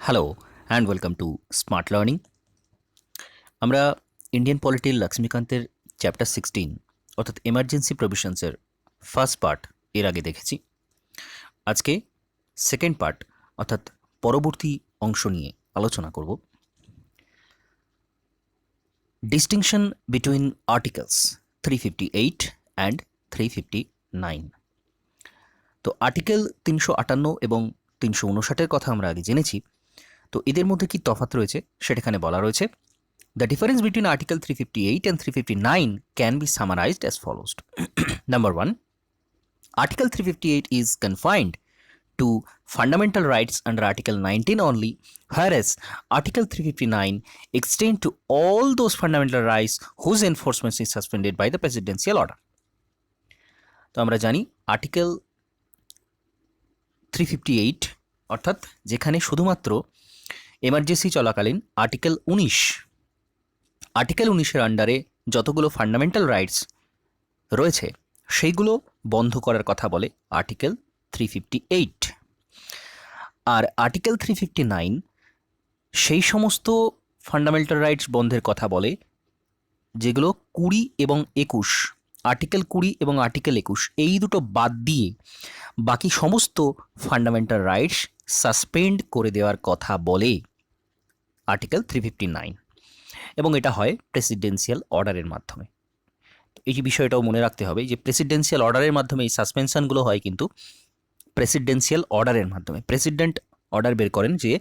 Hello and welcome to smart learning. আমরা Indian পলিটির লক্ষ্মীকান্তের chapter 16 অর্থাৎ emergency প্রভিশনসের first part এর আগে দেখেছি। আজকে সেকেন্ড পার্ট অর্থাৎ পরবর্তী অংশ নিয়ে আলোচনা করব। Distinction between articles 358 and 359। তো আর্টিকেল 358 এবং 359-এর কথা আমরা আগে জেনেছি। তো এদের মধ্যে কি তফাৎ রয়েছে সেটা এখানে বলা রয়েছে। The difference between Article 358 and 359 can be summarized as follows. Number 1, Article 358 is confined to fundamental rights under Article 19 only, whereas Article 359 extends to all those fundamental rights whose enforcement is suspended by the presidential order. তো আমরা জানি article 358 অর্থাৎ যেখানে শুধুমাত্র emergency চলাকালীন article 19-এর আন্ডারে যতগুলো fundamental rights রয়েছে সেইগুলো বন্ধ করার কথা বলে আর্টিকেল 358। আর আর্টিকেল 359 সেই সমস্ত ফান্ডামেন্টাল রাইটস বন্ধের কথা বলে যেগুলো 20 এবং 21, আর্টিকেল 20 এবং আর্টিকেল 21 এই দুটো বাদ দিয়ে বাকি সমস্ত ফান্ডামেন্টাল রাইটস সাসপেন্ড করে দেওয়ার কথা বলে আর্টিকেল 359, এবং এটা হয় প্রেসিডেন্সিয়াল অর্ডারের মাধ্যমে। এই যে বিষয়টাও মনে রাখতে হবে যে প্রেসিডেন্সিয়াল অর্ডারের মাধ্যমে এই সাসপেনশনগুলো হয়, কিন্তু প্রেসিডেন্সিয়াল অর্ডারের মাধ্যমে প্রেসিডেন্ট অর্ডার বের করেন যে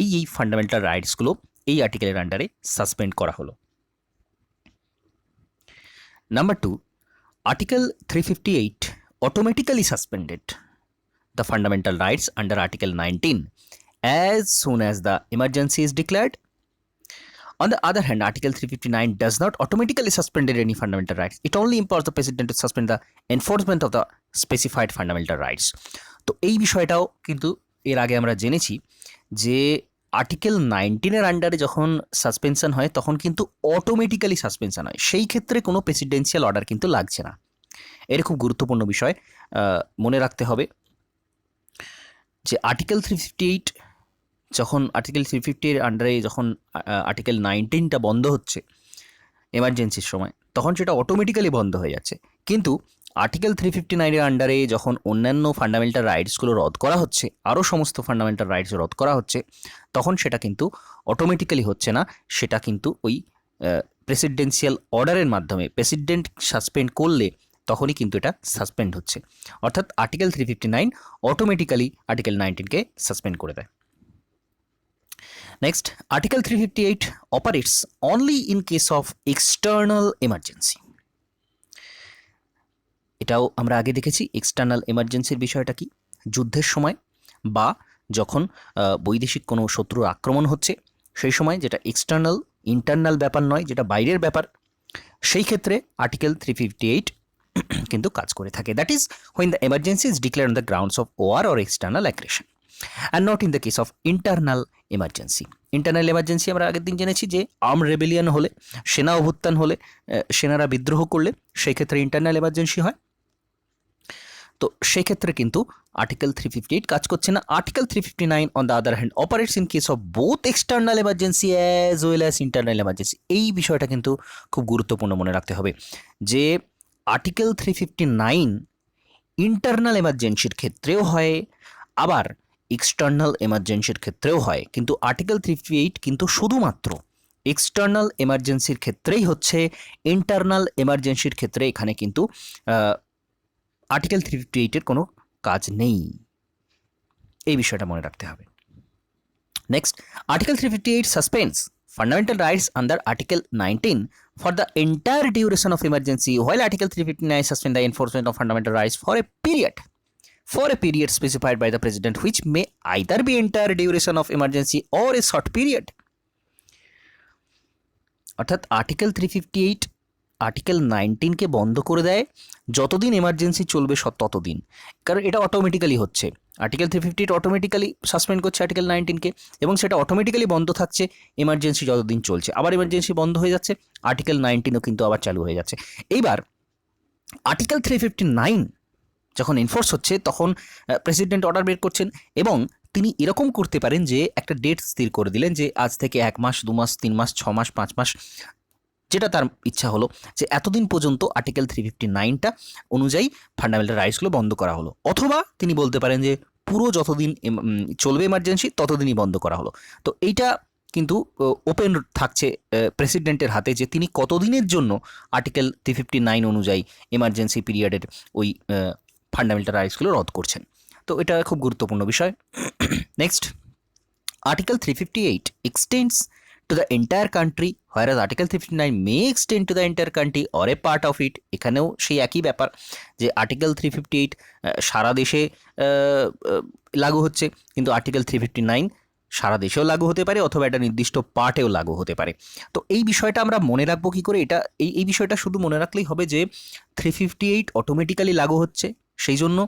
এই ফান্ডামেন্টাল রাইটসগুলো এই আর্টিকেলের আন্ডারে সাসপেন্ড করা হলো। Number 2, article 358 automatically suspended the fundamental rights under article 19 as soon as the emergency is declared. On the other hand, Article 359 does not automatically suspend any fundamental rights. It only empowers the President to suspend the enforcement of the specified fundamental rights. তো এই বিষয়টাও কিন্তু এর আগে আমরা জেনেছি যে article 19-এর আন্ডারে যখন সাসপেনশন হয় তখন কিন্তু অটোমেটিক্যালি সাসপেনশন হয়, সেই ক্ষেত্রে কোনো প্রেসিডেন্সিয়াল অর্ডার কিন্তু লাগছে না। এর খুব গুরুত্বপূর্ণ বিষয় মনে রাখতে হবে যে আর্টিকেল 358 যখন আর্টিকেল 350-এর আন্ডারে যখন আর্টিকেল 19টা বন্ধ হচ্ছে এমার্জেন্সির সময়, তখন সেটা অটোমেটিক্যালি বন্ধ হয়ে যাচ্ছে। কিন্তু আর্টিকেল 359-এর আন্ডারে যখন অন্যান্য ফান্ডামেন্টাল রাইটসগুলো রদ করা হচ্ছে, আরও সমস্ত ফান্ডামেন্টাল রাইটস রদ করা হচ্ছে, তখন সেটা কিন্তু অটোমেটিক্যালি হচ্ছে না, সেটা কিন্তু ওই প্রেসিডেন্সিয়াল অর্ডারের মাধ্যমে প্রেসিডেন্ট সাসপেন্ড করলে তখনই কিন্তু এটা সাসপেন্ড হচ্ছে। অর্থাৎ আর্টিকেল 359 অটোমেটিক্যালি আর্টিকেল 19কে সাসপেন্ড করে দেয়। Next, Article 358 operates only in case of external emergency. এটাও আমরা আগে দেখেছি এক্সটার্নাল এমার্জেন্সির বিষয়টা কি, যুদ্ধের সময় বা যখন বৈদেশিক কোনো শত্রুর আক্রমণ হচ্ছে সেই সময়, যেটা এক্সটার্নাল, ইন্টারনাল ব্যাপার নয়, যেটা বাইরের ব্যাপার, সেই ক্ষেত্রে আর্টিকেল 358 কিন্তু কাজ করে থাকে। That is when the emergency is declared on the grounds of war or external aggression and not in the case of internal emergency. Internal emergency আমরা আগের দিন জেনেছি যে আর্ম রেবেলিয়ন হলে, সেনা অভ্যুত্থান হলে, সেনারা বিদ্রোহ করলে সেই ক্ষেত্রে ইন্টারনাল এমার্জেন্সি হয়। তো সেই ক্ষেত্রে কিন্তু আর্টিকেল 358 কাজ করছে না। Article 359 on the other hand operates in case of both external emergency as well as internal emergency. এই বিষয়টা কিন্তু খুব গুরুত্বপূর্ণ মনে রাখতে হবে যে আর্টিকেল 359 ইন্টারনাল এমার্জেন্সির ক্ষেত্রেও হয়, আবার এক্সটার্নাল এমার্জেন্সির ক্ষেত্রেও হয়, কিন্তু আর্টিকেল 358 কিন্তু শুধুমাত্র এক্সটার্নাল এমার্জেন্সির ক্ষেত্রেই হচ্ছে, ইন্টারনাল এমার্জেন্সির ক্ষেত্রে এখানে কিন্তু আর্টিকেল 358-এর কোনো কাজ নেই। এই বিষয়টা মনে রাখতে হবে। Next, article 358 সাসপেন্ডস fundamental rights under Article 19 for the entire duration of emergency, while Article 359 suspend the enforcement of fundamental rights for a period specified by the President, which may either be entire duration of emergency or a short period. অর্থাৎ article 358 article 19কে বন্ধ করে দেয় যতদিন emergency চলবে ততদিন, কারণ এটা automatically হচ্ছে। আর্টিকেল 358 অটোমেটিক্যালি সাসপেন্ড করছে আর্টিকেল 19কে, এবং সেটা অটোমেটিক্যালি বন্ধ থাকছে এমার্জেন্সি যতদিন চলছে। আবার এমার্জেন্সি বন্ধ হয়ে যাচ্ছে, আর্টিকেল 19ও কিন্তু আবার চালু হয়ে যাচ্ছে। এইবার আর্টিকেল 359 যখন এনফোর্স হচ্ছে তখন প্রেসিডেন্ট অর্ডার বের করছেন, এবং তিনি এরকম করতে পারেন যে একটা ডেট স্থির করে দিলেন যে আজ থেকে 1 মাস 2 মাস 3 মাস 6 মাস 5 মাস, যেটা তার ইচ্ছা হলো, যে এতদিন পর্যন্ত আর্টিকেল 359টা অনুযায়ী ফান্ডামেন্টাল রাইটসগুলো বন্ধ করা হলো। অথবা তিনি বলতে পারেন যে পুরো যতদিন চলবে এমার্জেন্সি ততদিনই বন্ধ করা হলো। তো এইটা কিন্তু ওপেন থাকছে প্রেসিডেন্টের হাতে যে তিনি কতদিনের জন্য আর্টিকেল 359 অনুযায়ী এমার্জেন্সি পিরিয়ডের ওই ফান্ডামেন্টাল রাইটসগুলো রদ করছেন। তো এটা খুব গুরুত্বপূর্ণ বিষয়। Next, article 358 extends to the entire country, whereas Article 359 may extend to the entire country or a part of it. এখানেও সেই একই ব্যাপার যে আর্টিকেল 358 সারা দেশে লাগু হচ্ছে, কিন্তু আর্টিকেল 359 সারা দেশেও লাগু হতে পারে অথবা একটা নির্দিষ্ট পার্টেও লাগু হতে পারে। তো এই বিষয়টা আমরা মনে রাখবো কী করে? এটা এই বিষয়টা শুধু মনে রাখলেই হবে যে 358 অটোমেটিক্যালি লাগু হচ্ছে, সেই জন্য,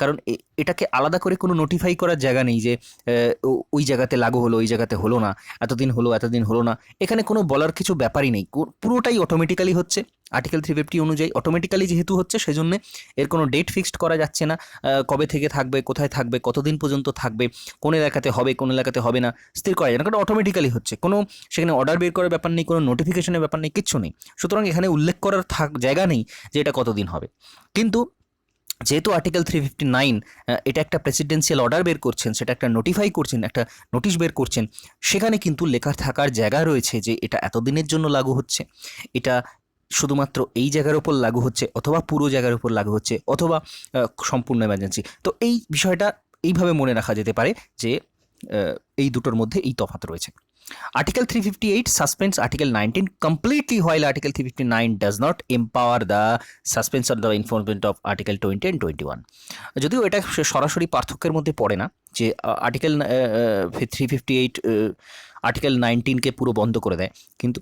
কারণ এটাকে আলাদা করে কোনো নোটিফাই করার জায়গা নেই যে ওই জায়গাতে লাগু হলো, ওই জায়গাতে হলো না, এতদিন হলো না, এখানে কোনো বলার কিছু ব্যাপারই নেই, পুরোটাই অটোমেটিক্যালি হচ্ছে আর্টিকেল 350 অনুযায়ী। অটোমেটিক্যালি যেহেতু হচ্ছে সেজন্য এর কোনো ডেট ফিক্সড করা যাচ্ছে না, কবে থেকে থাকবে, কোথায় থাকবে, কতদিন পর্যন্ত থাকবে, কোন এলাকাতে হবে, কোন এলাকাতে হবে না, স্থির করা যায় না, কারণ অটোমেটিক্যালি হচ্ছে, কোনো সেখানে অর্ডার বের করার ব্যাপার নেই, কোনো নোটিফিকেশনের ব্যাপার নেই, কিচ্ছু নেই। সুতরাং এখানে উল্লেখ করার জায়গা নেই যে এটা কতদিন হবে। কিন্তু যেহেতু আর্টিকেল 359 এটা একটা প্রেসিডেন্সিয়াল অর্ডার বের করছেন, সেটা একটা নোটিফাই করছেন, একটা নোটিশ বের করছেন, সেখানে কিন্তু লেখা থাকার জায়গা রয়েছে যে এটা এতদিনের জন্য লাগু হচ্ছে, এটা শুধুমাত্র এই জায়গার উপর লাগু হচ্ছে, অথবা পুরো জায়গার উপর লাগু হচ্ছে, অথবা সম্পূর্ণ এমার্জেন্সি। তো এই বিষয়টা এইভাবে মনে রাখা যেতে পারে যে এই দুটোর মধ্যে এই তফাৎ রয়েছে। Article 358 suspends Article 19 completely, while Article 359 does not empower the suspension or the enforcement of Article 20 and 21. যদিও এটা সরাসরি পার্থক্যের মধ্যে পড়ে না যে আর্টিকেল 358 আর্টিকেল 19কে পুরো বন্ধ করে দেয়, কিন্তু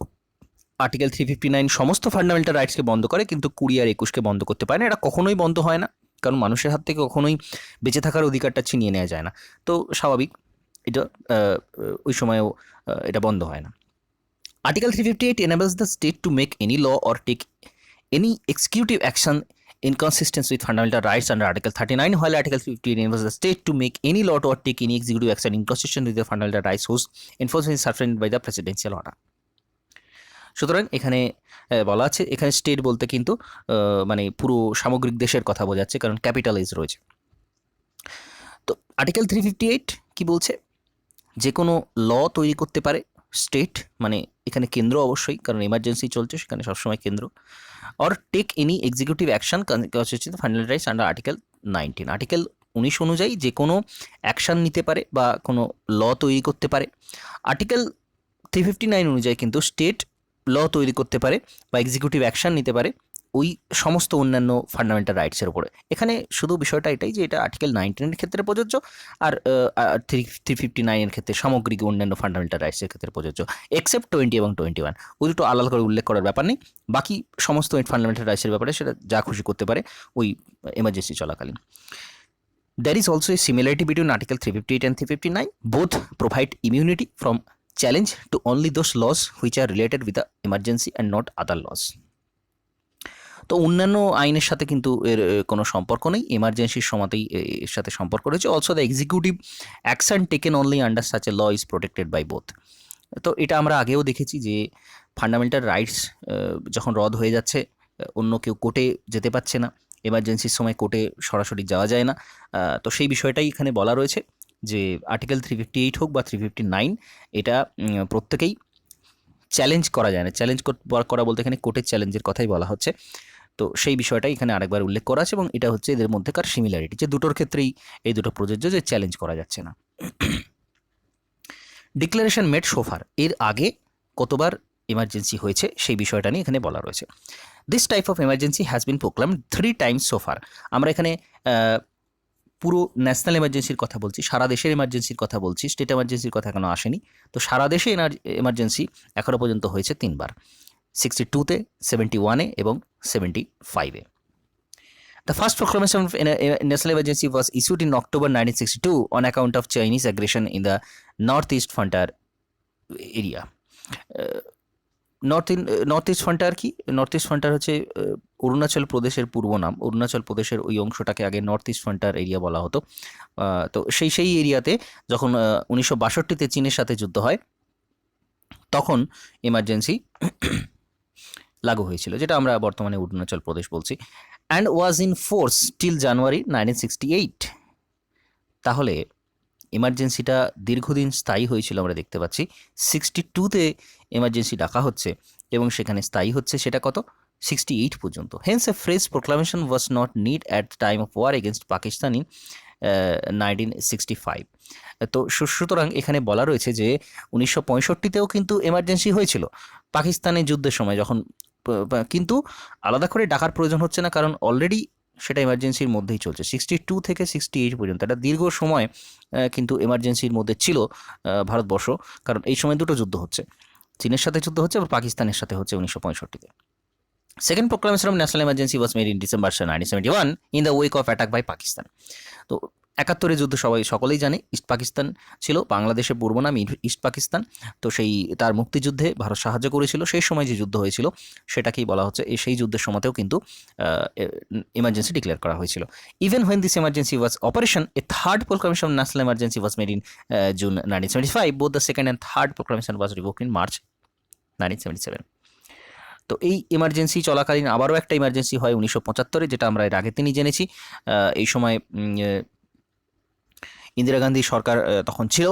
আর্টিকেল 359 সমস্ত ফান্ডামেন্টাল রাইটসকে বন্ধ করে, কিন্তু 20 আর 21কে বন্ধ করতে পারে না। এটা কখনোই বন্ধ হয় না, কারণ মানুষের হাত থেকে কখনোই বেঁচে থাকার অধিকারটা ছিনিয়ে নেওয়া যায় না। তো স্বাভাবিক এটা ওই সময়েও এটা বন্ধ হয় না। Article 358 enables the state to make any law or take any executive action inconsistent with fundamental rights under Article 39, while Article 58 enables the state to make any law or take any executive action inconsistent with the fundamental rights whose enforcement is suspended by the presidential order. সুতরাং এখানে বলা আছে, এখানে state বলতে কিন্তু মানে পুরো সামগ্রিক দেশের কথা বোঝাচ্ছে, কারণ ক্যাপিটালাইজ রয়েছে। তো আর্টিকেল 358 কি বলছে? যে কোনো ল তৈরি করতে পারে স্টেট, মানে এখানে কেন্দ্র অবশ্যই, কারণ এমার্জেন্সি চলছে সেখানে সবসময় কেন্দ্র, or take any executive action constitution fundamental rights under article 19। Article 19 অনুযায়ী যে কোনো অ্যাকশান নিতে পারে বা কোনো ল তৈরি করতে পারে। আর্টিকেল 359 অনুযায়ী কিন্তু স্টেট ল তৈরি করতে পারে বা এক্সিকিউটিভ অ্যাকশান নিতে পারে ওই সমস্ত অন্যান্য ফান্ডামেন্টাল রাইটসের উপরে। এখানে শুধু বিষয়টা এটাই যে এটা আর্টিকেল 19-এর ক্ষেত্রে প্রযোজ্য, আর 359-এর ক্ষেত্রে সামগ্রিক অন্যান্য ফান্ডামেন্টাল রাইটসের ক্ষেত্রে প্রযোজ্য, এক্সেপ্ট 20 এবং 21। ওই দুটো আলাদা করে উল্লেখ করার ব্যাপার নেই, বাকি সমস্ত ফান্ডামেন্টাল রাইটসের ব্যাপারে সেটা যা খুশি করতে পারে ওই এমার্জেন্সি চলাকালীন। There is also a similarity between Article 358 and 359. Both provide immunity from challenge to only those laws which are related with the emergency and not other laws. তো অন্যান্য আইনের সাথে কিন্তু এর কোনো সম্পর্ক নেই, এমার্জেন্সির সময়তেই এর সাথে সম্পর্ক রয়েছে। Also the executive action taken only under such a law is protected by both. তো এটা আমরা আগেও দেখেছি যে ফান্ডামেন্টাল রাইটস যখন রদ হয়ে যাচ্ছে, অন্য কেউ কোর্টে যেতে পারছে না, এমার্জেন্সির সময় কোর্টে সরাসরি যাওয়া যায় না। তো সেই বিষয়টাই এখানে বলা রয়েছে যে আর্টিকেল 358 হোক বা 359, এটা প্রত্যেকেই চ্যালেঞ্জ করা যায় না। চ্যালেঞ্জ করা বলতে এখানে কোর্টের চ্যালেঞ্জের কথাই বলা হচ্ছে। তো সেই বিষয়টাই এখানে আরেকবার উল্লেখ করা আছে, এবং এটা হচ্ছে এদের মধ্যেকার সিমিলারিটি, যে দুটোর ক্ষেত্রেই এই দুটো প্রযোজ্য, যে চ্যালেঞ্জ করা যাচ্ছে না। ডিক্লারেশন মেড সোফার, এর আগে কতবার এমার্জেন্সি হয়েছে সেই বিষয়টা নিয়ে এখানে বলা রয়েছে। This type of emergency has been proclaimed 3 times সোফার। আমরা এখানে পুরো ন্যাশনাল এমার্জেন্সির কথা বলছি, সারা দেশের এমার্জেন্সির কথা বলছি, স্টেট এমার্জেন্সির কথা এখনো আসেনি। তো সারা দেশে এমার্জেন্সি এখনও পর্যন্ত হয়েছে 3বার, 62-তে, 71-এ এবং 75-এ। The first proclamation of national emergency was issued in October 1962 on account of Chinese aggression in the northeast frontier area. North east frontier কি? নর্থ ইস্ট ফ্রন্টার হচ্ছে অরুণাচল প্রদেশের পূর্ব নাম। অরুণাচল প্রদেশের ওই অংশটাকে আগে নর্থ ইস্ট ফ্রন্টার এরিয়া বলা হতো। তো সেই এরিয়াতে যখন 1962-তে চীনের সাথে যুদ্ধ হয়, তখন এমার্জেন্সি লাগু হয়েছিল, যেটা আমরা বর্তমানে অরুণাচল প্রদেশ বলছি, and was in force till January 1968। তাহলে এমার্জেন্সিটা দীর্ঘদিন স্থায়ী হয়েছিল, আমরা দেখতে পাচ্ছি 62-তে এমার্জেন্সি ডাকা হচ্ছে এবং সেখানে স্থায়ী হচ্ছে সেটা কত, 68 পর্যন্ত। Hence a fresh proclamation was not need at the time of war against Pakistan in 1965। তো সুতরাং এখানে বলা রয়েছে যে 1965-তেও কিন্তু এমার্জেন্সি হয়েছিল পাকিস্তানের যুদ্ধের সময়, যখন কিন্তু আলাদা করে ডাকার প্রয়োজন হচ্ছে না, কারণ অলরেডি সেটা এমার্জেন্সির মধ্যেই চলছে। 62 থেকে 68 পর্যন্ত একটা দীর্ঘ সময় কিন্তু এমার্জেন্সির মধ্যে ছিল ভারতবর্ষ, কারণ এই সময় দুটো যুদ্ধ হচ্ছে, চীনের সাথে যুদ্ধ হচ্ছে আর পাকিস্তানের সাথে হচ্ছে 1965-তে। Second proclamation of national emergency was made in December 1971 in the wake of attack by Pakistan. তো 71-এর যুদ্ধ সকলেই জানে, ইস্ট পাকিস্তান ছিল, বাংলাদেশের পূর্ব নাম ইস্ট পাকিস্তান। তো তার মুক্তিযুদ্ধে ভারত সাহায্য করেছিল। সেই সময় যে যুদ্ধ হয়েছিল সেটাকেই বলা হচ্ছে, সেই যুদ্ধের সময়তেও কিন্তু এমার্জেন্সি ডিক্লেয়ার করা হয়েছিল। Even when this emergency was operation, A third proclamation of national emergency was made in June 1975। Both the second and third proclamation was revoked in March 1977। তো এই এমার্জেন্সি চলাকালীন আবারও একটা এমার্জেন্সি হয় 1975-এ, যেটা আমরা এর আগের দিনই জেনেছি। এই সময় ইন্দিরা গান্ধী সরকার তখন ছিল,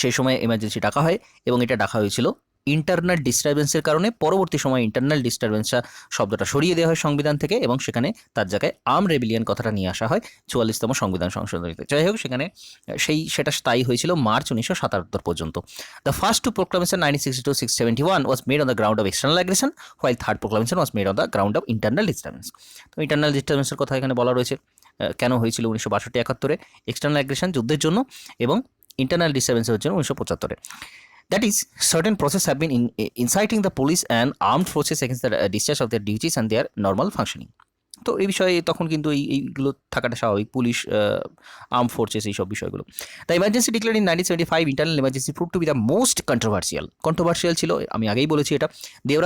সেই সময় এমার্জেন্সি ডাকা হয় এবং এটা ডাকা হয়েছিল ইন্টারনাল ডিস্টারবেন্সের কারণে। পরবর্তী সময় ইন্টারনাল ডিস্টারবেন্সটা শব্দটা সরিয়ে দেওয়া হয় সংবিধান থেকে এবং সেখানে তার জায়গায় আর্ম রেবিলিয়ন কথাটা নিয়ে আসা হয় 44তম সংবিধান সংশোধনীতে। যাই হোক, সেখানে সেটা স্থায়ী হয়েছিল মার্চ 1977 পর্যন্ত। The first two proclamation 1962-71 was made on the ground of external aggression, while third proclamation was made on the ground of internal disturbance. তো ইন্টারনাল ডিস্টারবেন্সের কথা এখানে বলা রয়েছে, কেন হয়েছিল 1962-71-এ, এক্সটার্নাল অ্যাগ্রেশন যুদ্ধের জন্য এবং ইন্টারনাল ডিস্টারবেন্সের জন্য 1975-এ। That is, certain process have been inciting the police and armed forces against the discharge of their duties and their normal functioning. তো এই বিষয়ে তখন কিন্তু এইগুলো থাকাটা স্বাভাবিক, পুলিশ, আর্ম ফোর্সেস, এইসব বিষয়গুলো। The emergency declare in 1975 internal emergency prove to be the most controversial ছিল, আমি আগেই বলেছি এটা। দেওয়ার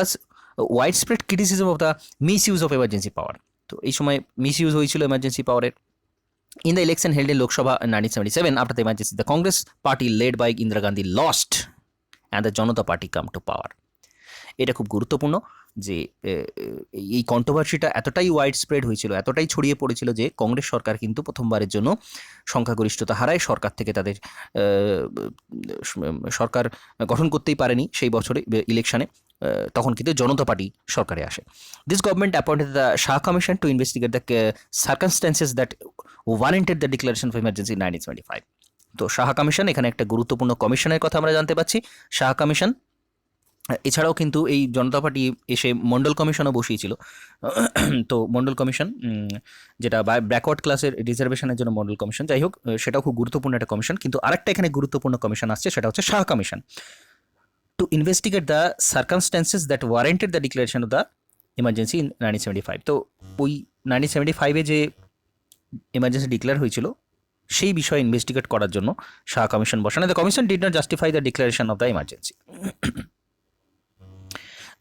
widespread criticism of the misuse of emergency power. তো এই সময় মিস ইউজ হয়েছিল এমার্জেন্সি পাওয়ারের। In the election held in Lok Sabha in 1977, after the emergency, the Congress party led by Indira Gandhi lost and the Janata Party come to power. এটা খুব গুরুত্বপূর্ণ যে এই কন্ট্রোভার্সিটা এতটাই ওয়াইড স্প্রেড হয়েছিল, এতটাই ছড়িয়ে পড়েছিল যে কংগ্রেস সরকার কিন্তু প্রথমবারের জন্য সংখ্যাগরিষ্ঠতা হারায়, সরকার থেকে তাদের সরকার গঠন করতেই পারেনি সেই বছরে ইলেকশনে। তখন কিন্তু জনতা পার্টি সরকারে আসে। This government appointed the Shah commission to investigate the circumstances that warranted the declaration of emergency 1975। তো শাহ কমিশন এখানে একটা গুরুত্বপূর্ণ কমিশনের কথা আমরা জানতে পাচ্ছি, শাহ কমিশন। এছাড়াও কিন্তু এই জনতা পার্টি এসে মন্ডল কমিশনও বসিয়েছিল। তো মন্ডল কমিশন, যেটা ব্যাকওয়ার্ড ক্লাসের রিজার্ভেশনের জন্য মন্ডল কমিশন, যাই হোক সেটাও খুব গুরুত্বপূর্ণ একটা কমিশন। কিন্তু আরেকটা এখানে গুরুত্বপূর্ণ কমিশন আসছে, সেটা হচ্ছে Shah commission, to investigate the circumstances that warranted the declaration of the emergency in 1975। তো ওই 1975-এ যে এমার্জেন্সি ডিক্লেয়ার হয়েছিল সেই বিষয়ে ইনভেস্টিগেট করার জন্য শাহ কমিশন বসানো। The commission did not justify the declaration of the emergency,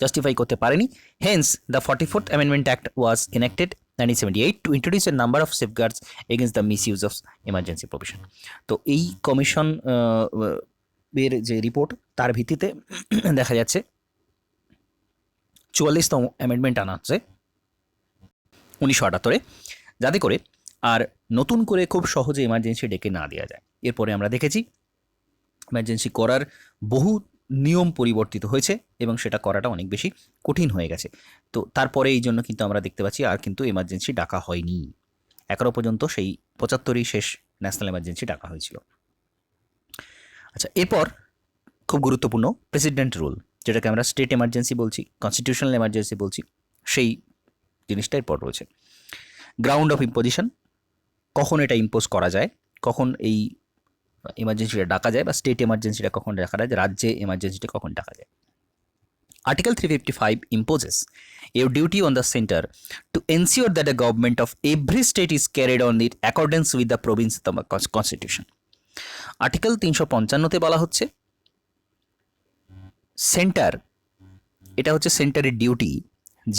justify করতে পারেনি। Hence the 44th amendment act was enacted 1978 to introduce A number of সেফগার্ডস against the misuse of emergency provision. তো এই commission এর যে report, তার ভিত্তিতে দেখা যাচ্ছে 44তম অ্যামেন্ডমেন্ট আনা হচ্ছে 1978-এ, যাতে করে আর নতুন করে খুব সহজে এমার্জেন্সি ডেকে না দেওয়া যায়। এরপরে আমরা দেখেছি এমার্জেন্সি করার বহু নিয়ম পরিবর্তিত হয়েছে এবং সেটা করাটা অনেক বেশি কঠিন হয়ে গেছে। তো তারপরে এই জন্য কিন্তু আমরা দেখতে পাচ্ছি আর কিন্তু এমার্জেন্সি ডাকা হয়নি, এখনও পর্যন্ত সেই 75-ই শেষ ন্যাশনাল এমার্জেন্সি ডাকা হয়েছিল। আচ্ছা, এরপর খুব গুরুত্বপূর্ণ প্রেসিডেন্ট রুল, যেটাকে আমরা স্টেট এমার্জেন্সি বলছি, কনস্টিটিউশনাল এমার্জেন্সি বলছি, সেই জিনিসটা এরপর রয়েছে। গ্রাউন্ড অফ ইম্পোজিশন, কখন এটা ইম্পোজ করা যায়, কখন এই এমার্জেন্সিটা ডাকা যায়, বা স্টেট এমার্জেন্সিটা কখন ডাকা যায়, রাজ্যে এমার্জেন্সিটা কখন ডাকা যায়। Article 355 imposes a duty on the center to ensure that the government of every state is carried on in accordance with the province of the constitution. Article 355-তে বলা হচ্ছে সেন্টার এটা হচ্ছে সেন্টারের ডিউটি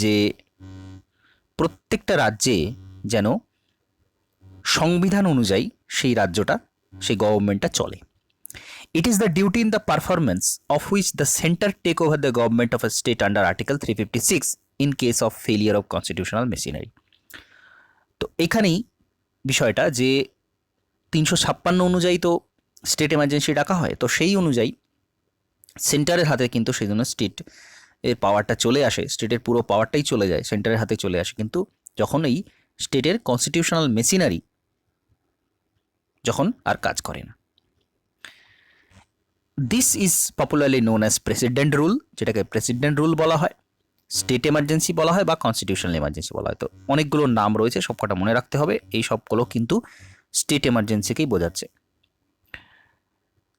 যে প্রত্যেকটা রাজ্যে যেন সংবিধান অনুযায়ী সেই রাজ্যটা, সেই গভর্নমেন্টটা চলে। It is the duty in the performance of which the center take over the government of a state under Article 356 in case of failure of constitutional machinery. তো এখানেই বিষয়টা যে 356 অনুযায়ী তো স্টেট এমার্জেন্সি ডাকা হয়, তো সেই অনুযায়ী সেন্টারের হাতে কিন্তু সেই জন্য স্টেট এর পাওয়ারটা চলে আসে, স্টেটের পুরো পাওয়ারটাই চলে যায় সেন্টারের হাতে চলে আসে, কিন্তু যখন এই স্টেটের কনস্টিটিউশনাল মেশিনারি যখন আর কাজ করে না। This is popularly known as president rule, যেটাকে প্রেসিডেন্ট রুল বলা হয়, স্টেট এমার্জেন্সি বলা হয় বা কনস্টিটিউশনাল এমার্জেন্সি বলা হয়। তো অনেকগুলো নাম রয়েছে, সবকটা মনে রাখতে হবে। এই সবগুলো কিন্তু স্টেট এমার্জেন্সিকেই বোঝাচ্ছে।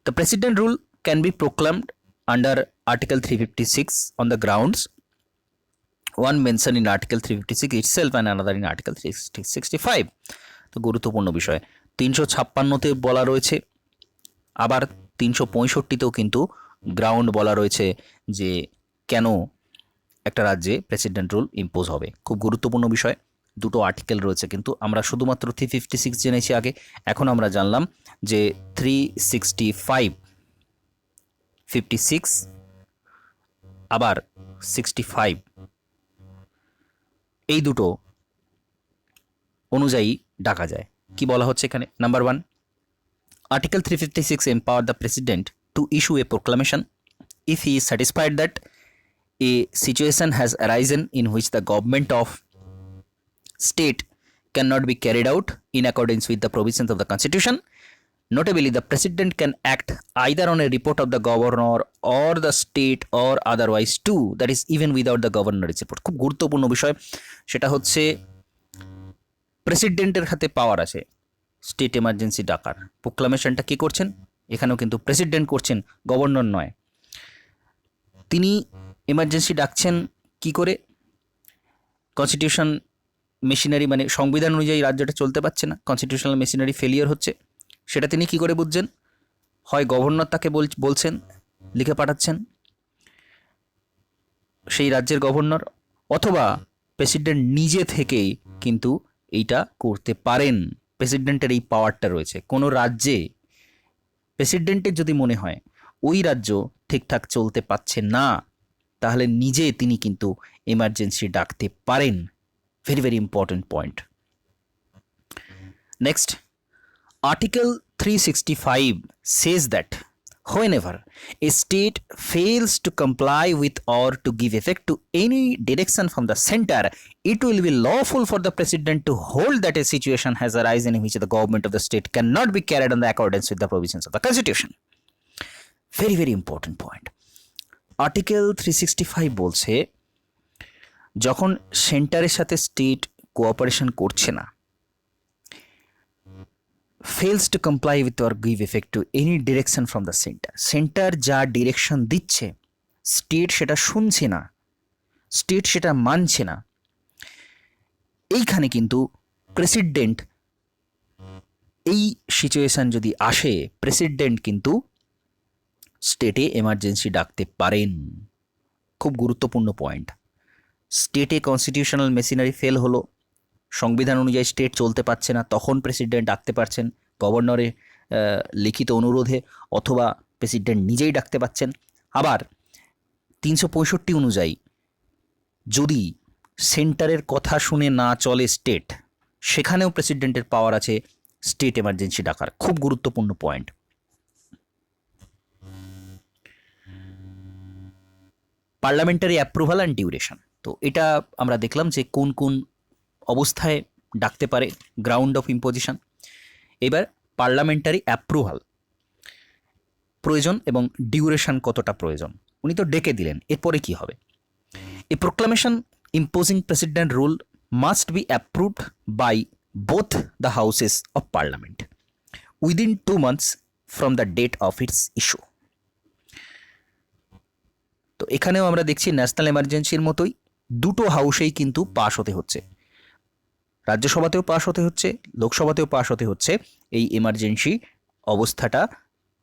The president rule can be proclaimed under article 356 on the grounds one mentioned in article 356 itself and another in article 365. তো গুরুত্বপূর্ণ বিষয়, 356তে বলা রয়েছে, আবার 365তেও কিন্তু গ্রাউন্ড বলা রয়েছে যে কেন একটা রাজ্যে প্রেসিডেন্ট রুল ইম্পোজ হবে। খুব গুরুত্বপূর্ণ বিষয়, দুটো আর্টিকেল রয়েছে, কিন্তু আমরা শুধুমাত্র 356 জেনেছি আগে, এখন আমরা জানলাম যে 365, 56 আবার 65 এই দুটো অনুযায়ী ডাকা যায়। কি বলা হচ্ছে এখানে? Number 1, Article 356 empower the President to issue a proclamation if he is satisfied that a situation has arisen in which the government of state cannot be carried out in accordance with the provisions of the Constitution. Notably, the President can act either on a report of the governor or the state or otherwise too, that is even without the governor's report. খুব গুরুত্বপূর্ণ বিষয়, সেটা হচ্ছে প্রেসিডেন্টের হাতে পাওয়ার আছে state emergency ডাকার। প্রোক্লামেশনটা কি করছেন? এখানেও কিন্তু প্রেসিডেন্ট করছেন, গভর্নর নয়। তিনি এমার্জেন্সি ডাকছেন কি করে? কনস্টিটিউশন মেশিনারি মানে সংবিধান অনুযায়ী রাজ্যটা চলতে পারছে না, কনস্টিটিউশনাল মেশিনারি ফেলিয়ার হচ্ছে, সেটা তিনি কি করে বুঝছেন? হয় গভর্নর তাকে বলছেন, লিখে পাঠাচ্ছেন সেই রাজ্যের গভর্নর, অথবা প্রেসিডেন্ট নিজে থেকেই কিন্তু এইটা করতে পারেন। প্রেসিডেন্টের এই পাওয়ারটা রয়েছে। কোনো রাজ্যে প্রেসিডেন্টের যদি মনে হয় ওই রাজ্য ঠিকঠাক চলতে পারছে না, তাহলে নিজে তিনি কিন্তু এমার্জেন্সি ডাকতে পারেন। Very very important point. Next, Article 365 says that whenever a state fails to comply with or to give effect to any direction from the center, it will be lawful for the president to hold that a situation has arisen in which the government of the state cannot be carried on the accordance with the provisions of the Constitution. Very very important point. Article 365 বলছে যখন সেন্টারের সাথে state cooperation করছে না, fails to comply with or give effect to any direction from the center, centre যা direction দিচ্ছে state সেটা শুনছে না, স্টেট সেটা মানছে না, এইখানে কিন্তু প্রেসিডেন্ট, এই সিচুয়েশন যদি আসে, প্রেসিডেন্ট কিন্তু স্টেটে এমার্জেন্সি ডাকতে পারেন। খুব গুরুত্বপূর্ণ পয়েন্ট। স্টেটে কনস্টিটিউশনাল মেশিনারি ফেল হলো, সংবিধান অনুযায়ী স্টেট চলতে পারছে না, তখন প্রেসিডেন্ট ডাকতে পারছেন গভর্নরের লিখিত অনুরোধে, অথবা প্রেসিডেন্ট নিজেই ডাকতে পারছেন। আবার 365 অনুযায়ী যদি সেন্টারের কথা শুনে না চলে স্টেট, সেখানেও প্রেসিডেন্টের পাওয়ার আছে স্টেট এমার্জেন্সি ডাকার। খুব গুরুত্বপূর্ণ point. Parliamentary approval and duration, তো এটা আমরা দেখলাম যে কোন কোন অবস্থায় ডাকতে পারে, গ্রাউন্ড অফ ইম্পোজিশন। এবার পার্লামেন্টারি অ্যাপ্রুভাল প্রয়োজন এবং ডিউরেশন কতটা প্রয়োজন, উনি তো ডেকে দিলেন, এরপরে কি হবে? A proclamation imposing president rule must be approved by both the houses of parliament within 2 months from the date of its issue. তো এখানেও আমরা দেখছি ন্যাশনাল এমার্জেন্সির মতোই দুটো হাউসেই কিন্তু পাস হতে হচ্ছে, রাজ্যসভাতেও পাস হতে হচ্ছে, লোকসভাতেও পাস হতে হচ্ছে। এই এমার্জেন্সি অবস্থাটা,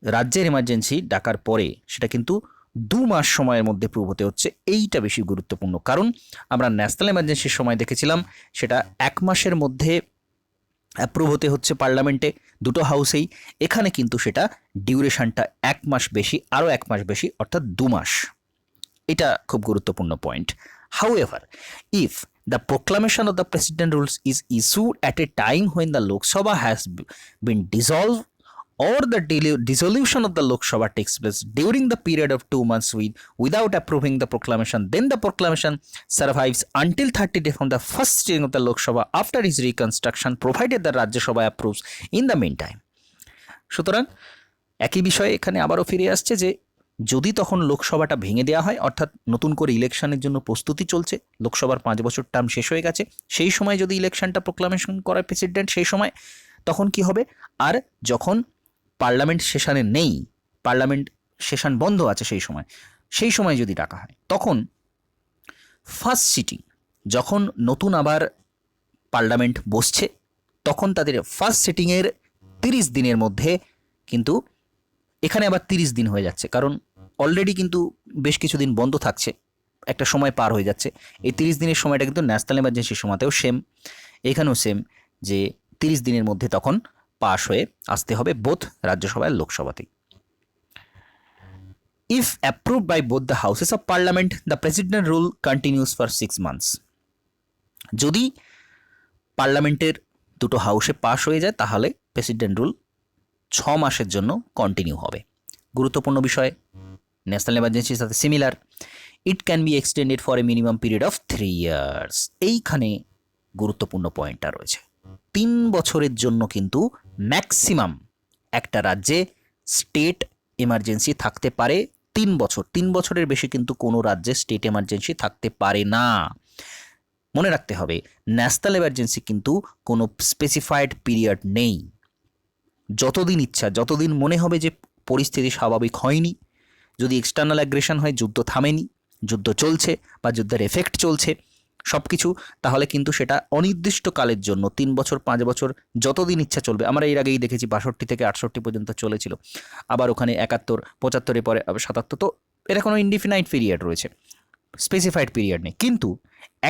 রাজ্যের এমার্জেন্সি ডাকার পরে সেটা কিন্তু 2 মাস সময়ের মধ্যে প্রুভ হতে হচ্ছে, এইটা বেশি গুরুত্বপূর্ণ। কারণ আমরা ন্যাশনাল এমার্জেন্সির সময় দেখেছিলাম সেটা 1 মাসের মধ্যে অ্যাপ্রুভ হতে হচ্ছে পার্লামেন্টে, দুটো হাউসেই। এখানে কিন্তু সেটা ডিউরেশনটা 1 মাস বেশি, আরও 1 মাস বেশি, অর্থাৎ 2 মাস। এটা খুব গুরুত্বপূর্ণ point. However, if the proclamation of the president rules is issued at a time when the Lok Sabha has been dissolved, or the dissolution of the Lok Sabha takes place during the period of 2 months without approving the proclamation, then the proclamation survives until 30 days from the first sitting of the Lok Sabha after its reconstruction, provided the Rajya Sabha approves in the meantime. সুতরাং একই বিষয়ে এখানে আবারও ফিরে আসছে যে যদি তখন লোকসভাটা ভেঙে দেওয়া হয়, অর্থাৎ নতুন করে ইলেকশনের জন্য প্রস্তুতি চলছে, লোকসভার 5 বছর টার্ম শেষ হয়ে গেছে, সেই সময় যদি ইলেকশনটা প্রোক্লামেশন করে প্রেসিডেন্ট, সেই সময় তখন কি হবে? আর যখন পার্লামেন্ট সেশনে নেই, পার্লামেন্ট সেশন বন্ধ আছে সেই সময় যদি ডাকা হয়, তখন ফার্স্ট সিটিং, যখন নতুন আবার পার্লামেন্ট বসছে, তখন তাদের ফার্স্ট সিটিংয়ের 30 দিনের মধ্যে, কিন্তু এখানে আবার 30 দিন হয়ে যাচ্ছে, কারণ অলরেডি কিন্তু বেশ কিছুদিন বন্ধ থাকছে, একটা সময় পার হয়ে যাচ্ছে। এই 30 দিনের সময়টা কিন্তু ন্যাশনাল এমার্জেন্সির সময়তেও সেম, এখানেও সেম, যে 30 দিনের মধ্যে তখন পাশ হয়ে আসতে হবে বোথ রাজ্যসভায় লোকসভাতেই। If approved by both the houses of parliament, the president rule continues for 6 months. যদি পার্লামেন্টের দুটো হাউসে পাশ হয়ে যায়, তাহলে প্রেসিডেন্ট রুল 6 মাসের জন্য কন্টিনিউ হবে। গুরুত্বপূর্ণ বিষয়, ন্যাশনাল এমার্জেন্সির সাথে similar. It can B extended for a minimum period of 3 years. এইখানে গুরুত্বপূর্ণ পয়েন্টটা রয়েছে, 3 বছরের জন্য কিন্তু ম্যাক্সিমাম একটা রাজ্যে স্টেট এমার্জেন্সি থাকতে পারে। 3 বছর, 3 বছরের বেশি কিন্তু কোনো রাজ্যে স্টেট এমার্জেন্সি থাকতে পারে না। মনে রাখতে হবে, ন্যাশনাল এমার্জেন্সি কিন্তু কোনো স্পেসিফাইড পিরিয়ড নেই। যতদিন ইচ্ছা, যতদিন মনে হবে যে পরিস্থিতি স্বাভাবিক হয়নি, যদি এক্সটার্নাল অ্যাগ্রেশন হয়, যুদ্ধ থামেনি, যুদ্ধ চলছে বা যুদ্ধের এফেক্ট চলছে সব কিছু, তাহলে কিন্তু সেটা অনির্দিষ্টকালের জন্য 3 বছর 5 বছর যতদিন ইচ্ছা চলবে। আমরা এর আগেই দেখেছি 62 থেকে 68 পর্যন্ত চলেছিল, আবার ওখানে 71, 75 পরে 77, তো এটা কোনো ইনডিফিনাইট পিরিয়ড রয়েছে, স্পেসিফাইড পিরিয়ড নেই। কিন্তু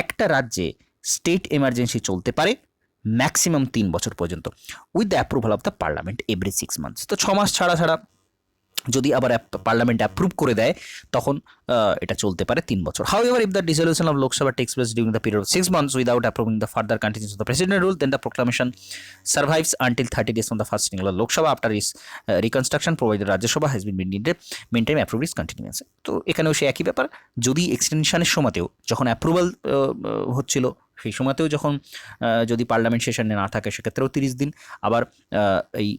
একটা রাজ্যে স্টেট এমার্জেন্সি চলতে পারে ম্যাক্সিমাম 3 বছর পর্যন্ত, with the approval of the parliament every 6 months. তো 6 মাস ছাড়া যদি আবার পার্লামেন্ট অ্যাপ্রুভ করে দেয়, তখন এটা চলতে পারে 3 বছর। However, if the dissolution of Lok Sabha takes place during the period of 6 months without approving the further continuation of the president rule, then the proclamation survives until 30 days from the first sitting of Lok Sabha after its reconstruction, provided Rajya Sabha has been maintained maintain approve its continuous. তো এখানেও সে একই ব্যাপার, যদি এক্সটেনশনের সময়তেও যখন approval হচ্ছিল, সেই সময়তেও যখন যদি পার্লামেন্ট সেশনে না থাকে, সেক্ষেত্রেও 30 দিন। আবার এই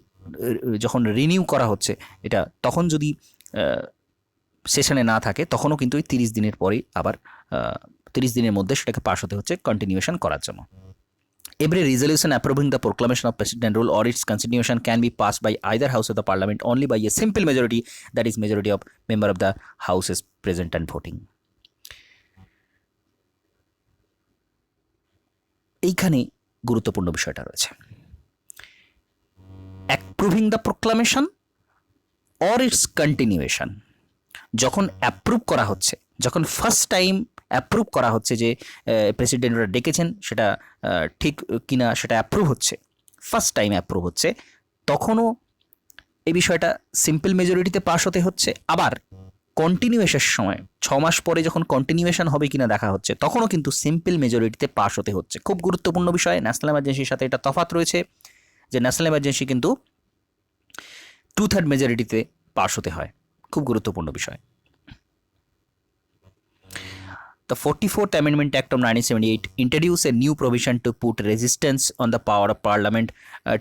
যখন রিনিউ করা হচ্ছে এটা, তখন যদি সেশনে না থাকে, তখনও কিন্তু এই 30 দিনের পরেই আবার 30 দিনের মধ্যে সেটাকে পাস হতে হচ্ছে কন্টিনিউশন করার জন্য। Every resolution approving the proclamation of president rule or its continuation can be passed by either house of the parliament only by a simple majority, that is majority of member of the houses present and voting. এইখানে গুরুত্বপূর্ণ বিষয়টা রয়েছে, approving the proclamation or it's continuation. যখন approve করা হচ্ছে, যখন first time approve করা হচ্ছে যে প্রেসিডেন্টরা ডেকেছেন সেটা ঠিক কিনা, সেটা অ্যাপ্রুভ হচ্ছে, ফার্স্ট টাইম অ্যাপ্রুভ হচ্ছে, তখনও এই বিষয়টা সিম্পল মেজরিটিতে পাস হতে হচ্ছে। আবার কন্টিনিউয়েশনের সময় 6 মাস পরে যখন কন্টিনিউয়েশন হবে কিনা দেখা হচ্ছে, তখনও কিন্তু সিম্পল মেজরিটিতে পাস হতে হচ্ছে। খুব গুরুত্বপূর্ণ বিষয়, ন্যাশনাল এমার্জেন্সির সাথে এটা তফাৎ রয়েছে যে ন্যাশনাল এমার্জেন্সি কিন্তু 2/3 মেজরিটিতে পাস হতে হয়। খুব গুরুত্বপূর্ণ বিষয়। The 44th Amendment Act of 1978 introduced a new provision to put resistance on the power of Parliament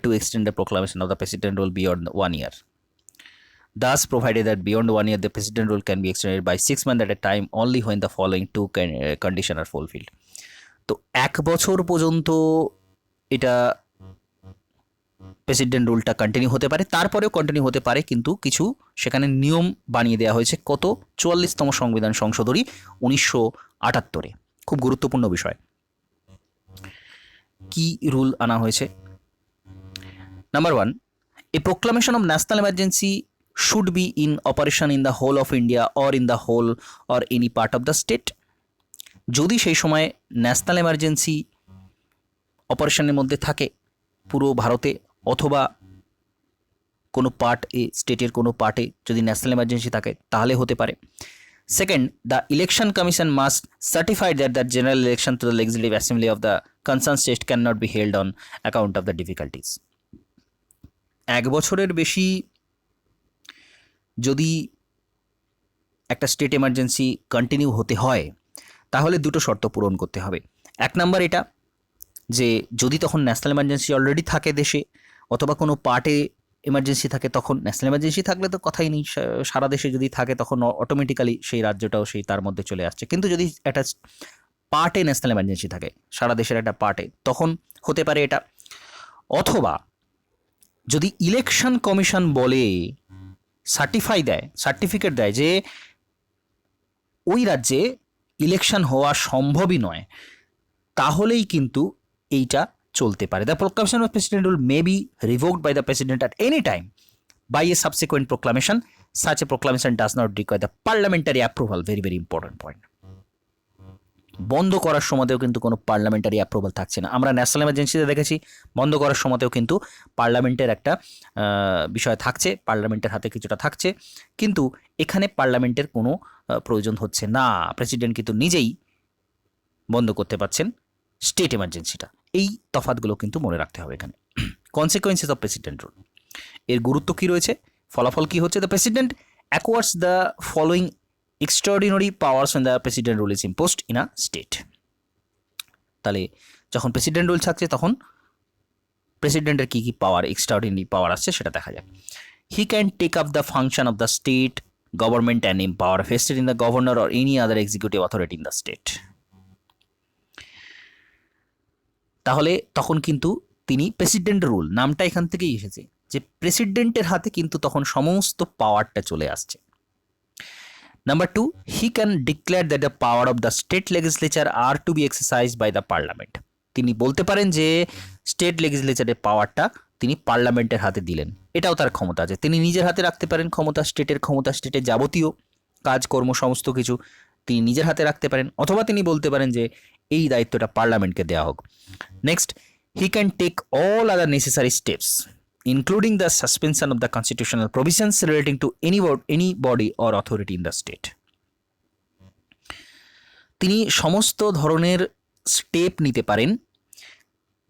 to extend the proclamation of the President rule beyond 1 year. Thus, provided that beyond 1 year, the President rule can be extended by 6 months at a time only when the following 2 conditions are fulfilled. তো 1 বছর পর্যন্ত এটা president রুলটা continue হতে পারে, তারপরেও continue হতে পারে, কিন্তু কিছু সেখানে নিয়ম বানিয়ে দেওয়া হয়েছে। কত? 44তম সংবিধান সংশোধনী 1978-এ। খুব গুরুত্বপূর্ণ বিষয়। কি রুল আনা হয়েছে? Number 1, A proclamation of national emergency should be in operation in the whole of India or in the whole or any part of the state. যদি সেই সময় ন্যাশনাল এমার্জেন্সি অপারেশনের মধ্যে থাকে পুরো ভারতে অথবা কোনো পার্টে, স্টেটের কোনো পার্টে যদি ন্যাশনাল এমার্জেন্সি থাকে তাহলে হতে পারে। Second, the election commission must certify that the general election to the legislative assembly of the concern state can not be held on account of the difficulties. 1 বছরের বেশি যদি একটা স্টেট এমার্জেন্সি কন্টিনিউ হতে হয় তাহলে দুটো শর্ত পূরণ করতে হবে। 1 নাম্বার এটা যে যদি তখন ন্যাশনাল এমার্জেন্সি অলরেডি থাকে দেশে অথবা কোনো পার্টে এমার্জেন্সি থাকে, তখন ন্যাশনাল এমার্জেন্সি থাকলে তো কথাই নেই, সারা দেশে যদি থাকে তখন অটোমেটিক্যালি সেই রাজ্যটাও সেই তার মধ্যে চলে আসছে। কিন্তু যদি একটা পার্টে ন্যাশনাল এমার্জেন্সি থাকে, সারা দেশের একটা পার্টে, তখন হতে পারে এটা। অথবা যদি ইলেকশন কমিশন বলে সার্টিফিকেট দেয় যে ওই রাজ্যে ইলেকশন হওয়া সম্ভবই নয়, তাহলেই কিন্তু এইটা চলতে পারে। The proclamation of president rule may be revoked by the president at any time by a subsequent proclamation. Such a proclamation does not require the parliamentary approval. Very very important point. বন্ধ করার সময়তেও কিন্তু কোনো parliamentary approval থাকছে না। আমরা national এমার্জেন্সিতে দেখেছি বন্ধ করার সময়তেও কিন্তু পার্লামেন্টের একটা বিষয় থাকছে, পার্লামেন্টের হাতে কিছুটা থাকছে, কিন্তু এখানে পার্লামেন্টের কোনো প্রয়োজন হচ্ছে না। প্রেসিডেন্ট কিন্তু নিজেই বন্ধ করতে পারছেন স্টেট এমার্জেন্সিটা। এই তফাৎগুলো কিন্তু মনে রাখতে হবে এখানে। কনসিকোয়েন্সেস অফ প্রেসিডেন্ট রুল, এর গুরুত্ব কী রয়েছে, ফলাফল কী হচ্ছে। The president acquires the following extraordinary powers when the president rule is imposed in a state. তাহলে যখন প্রেসিডেন্ট রুল থাকছে তখন প্রেসিডেন্টের কী কী পাওয়ার, এক্সট্রাঅর্ডিনারি পাওয়ার আসছে সেটা দেখা যায়। He can take up the function of the state government and empower vested in the governor or any other executive authority in the state. তাহলে তখন কিন্তু তিনি প্রেসিডেন্ট রুল, নামটা এখান থেকেই এসেছে যে প্রেসিডেন্টের হাতে কিন্তু তখন সমস্ত পাওয়ারটা চলে আসছে। Number 2, he can declare that the power of the state legislature are to be exercised by the parliament. তিনি বলতে পারেন যে স্টেট লেজিসলেচারের পাওয়ারটা তিনি পার্লামেন্টের হাতে দিলেন, এটাও তার ক্ষমতা আছে। তিনি নিজের হাতে রাখতে পারেন ক্ষমতা, স্টেটের যাবতীয় কাজকর্ম সমস্ত কিছু তিনি নিজের হাতে রাখতে পারেন, অথবা তিনি বলতে পারেন যে এই দায়িত্বটা পার্লামেন্টকে দেওয়া হোক। Next, he can take all other necessary steps including the suspension of the constitutional provisions relating to any body or authority in the state. তিনি সমস্ত ধরনের স্টেপ নিতে পারেন,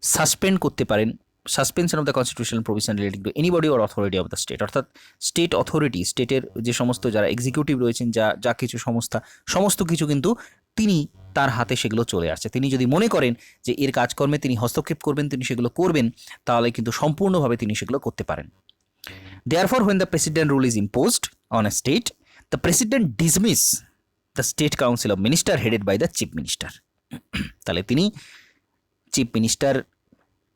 সাসপেন্ড করতে পারেন, suspension of the constitutional provision relating to any body or authority of the state, অর্থাৎ state authority, স্টেটের যে সমস্ত যারা এক্সিকিউটিভ রয়েছেন, যা কিছু সংস্থা, সমস্ত কিছু কিন্তু তিনি তার হাতে সেগুলো চলে আসছে। তিনি যদি মনে করেন যে এর কাজকর্মে তিনি হস্তক্ষেপ করবেন, তিনি সেগুলো করবেন, তাহলে কিন্তু সম্পূর্ণভাবে তিনি সেগুলো করতে পারেন। Therefore when the president rule is imposed on a state, the president dismiss the state council of minister headed by the chief minister. তাহলে তিনি চিফ মিনিস্টার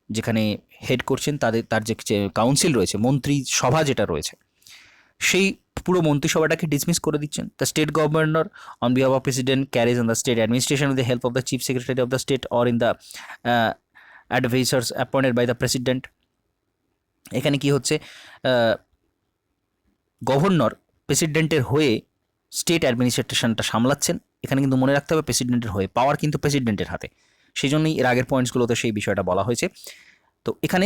যেখানে হেড করছেন তার যে কাউন্সিল রয়েছে, মন্ত্রী সভা যেটা রয়েছে, সেই পুরো মন্ত্রিসভাটাকে ডিসমিস করে দিচ্ছেন। The state governor on behalf of president carries on the state administration with the help of the chief secretary of the state or in the advisers appointed by the president. এখানে কি হচ্ছে, governor প্রেসিডেন্টের হয়ে state অ্যাডমিনিস্ট্রেশনটা সামলাচ্ছেন। এখানে কিন্তু মনে রাখতে হবে প্রেসিডেন্টের হয়ে, পাওয়ার কিন্তু প্রেসিডেন্টের হাতে, সেই জন্যই এর আগের পয়েন্টসগুলোতে সেই বিষয়টা বলা হয়েছে। তো এখানে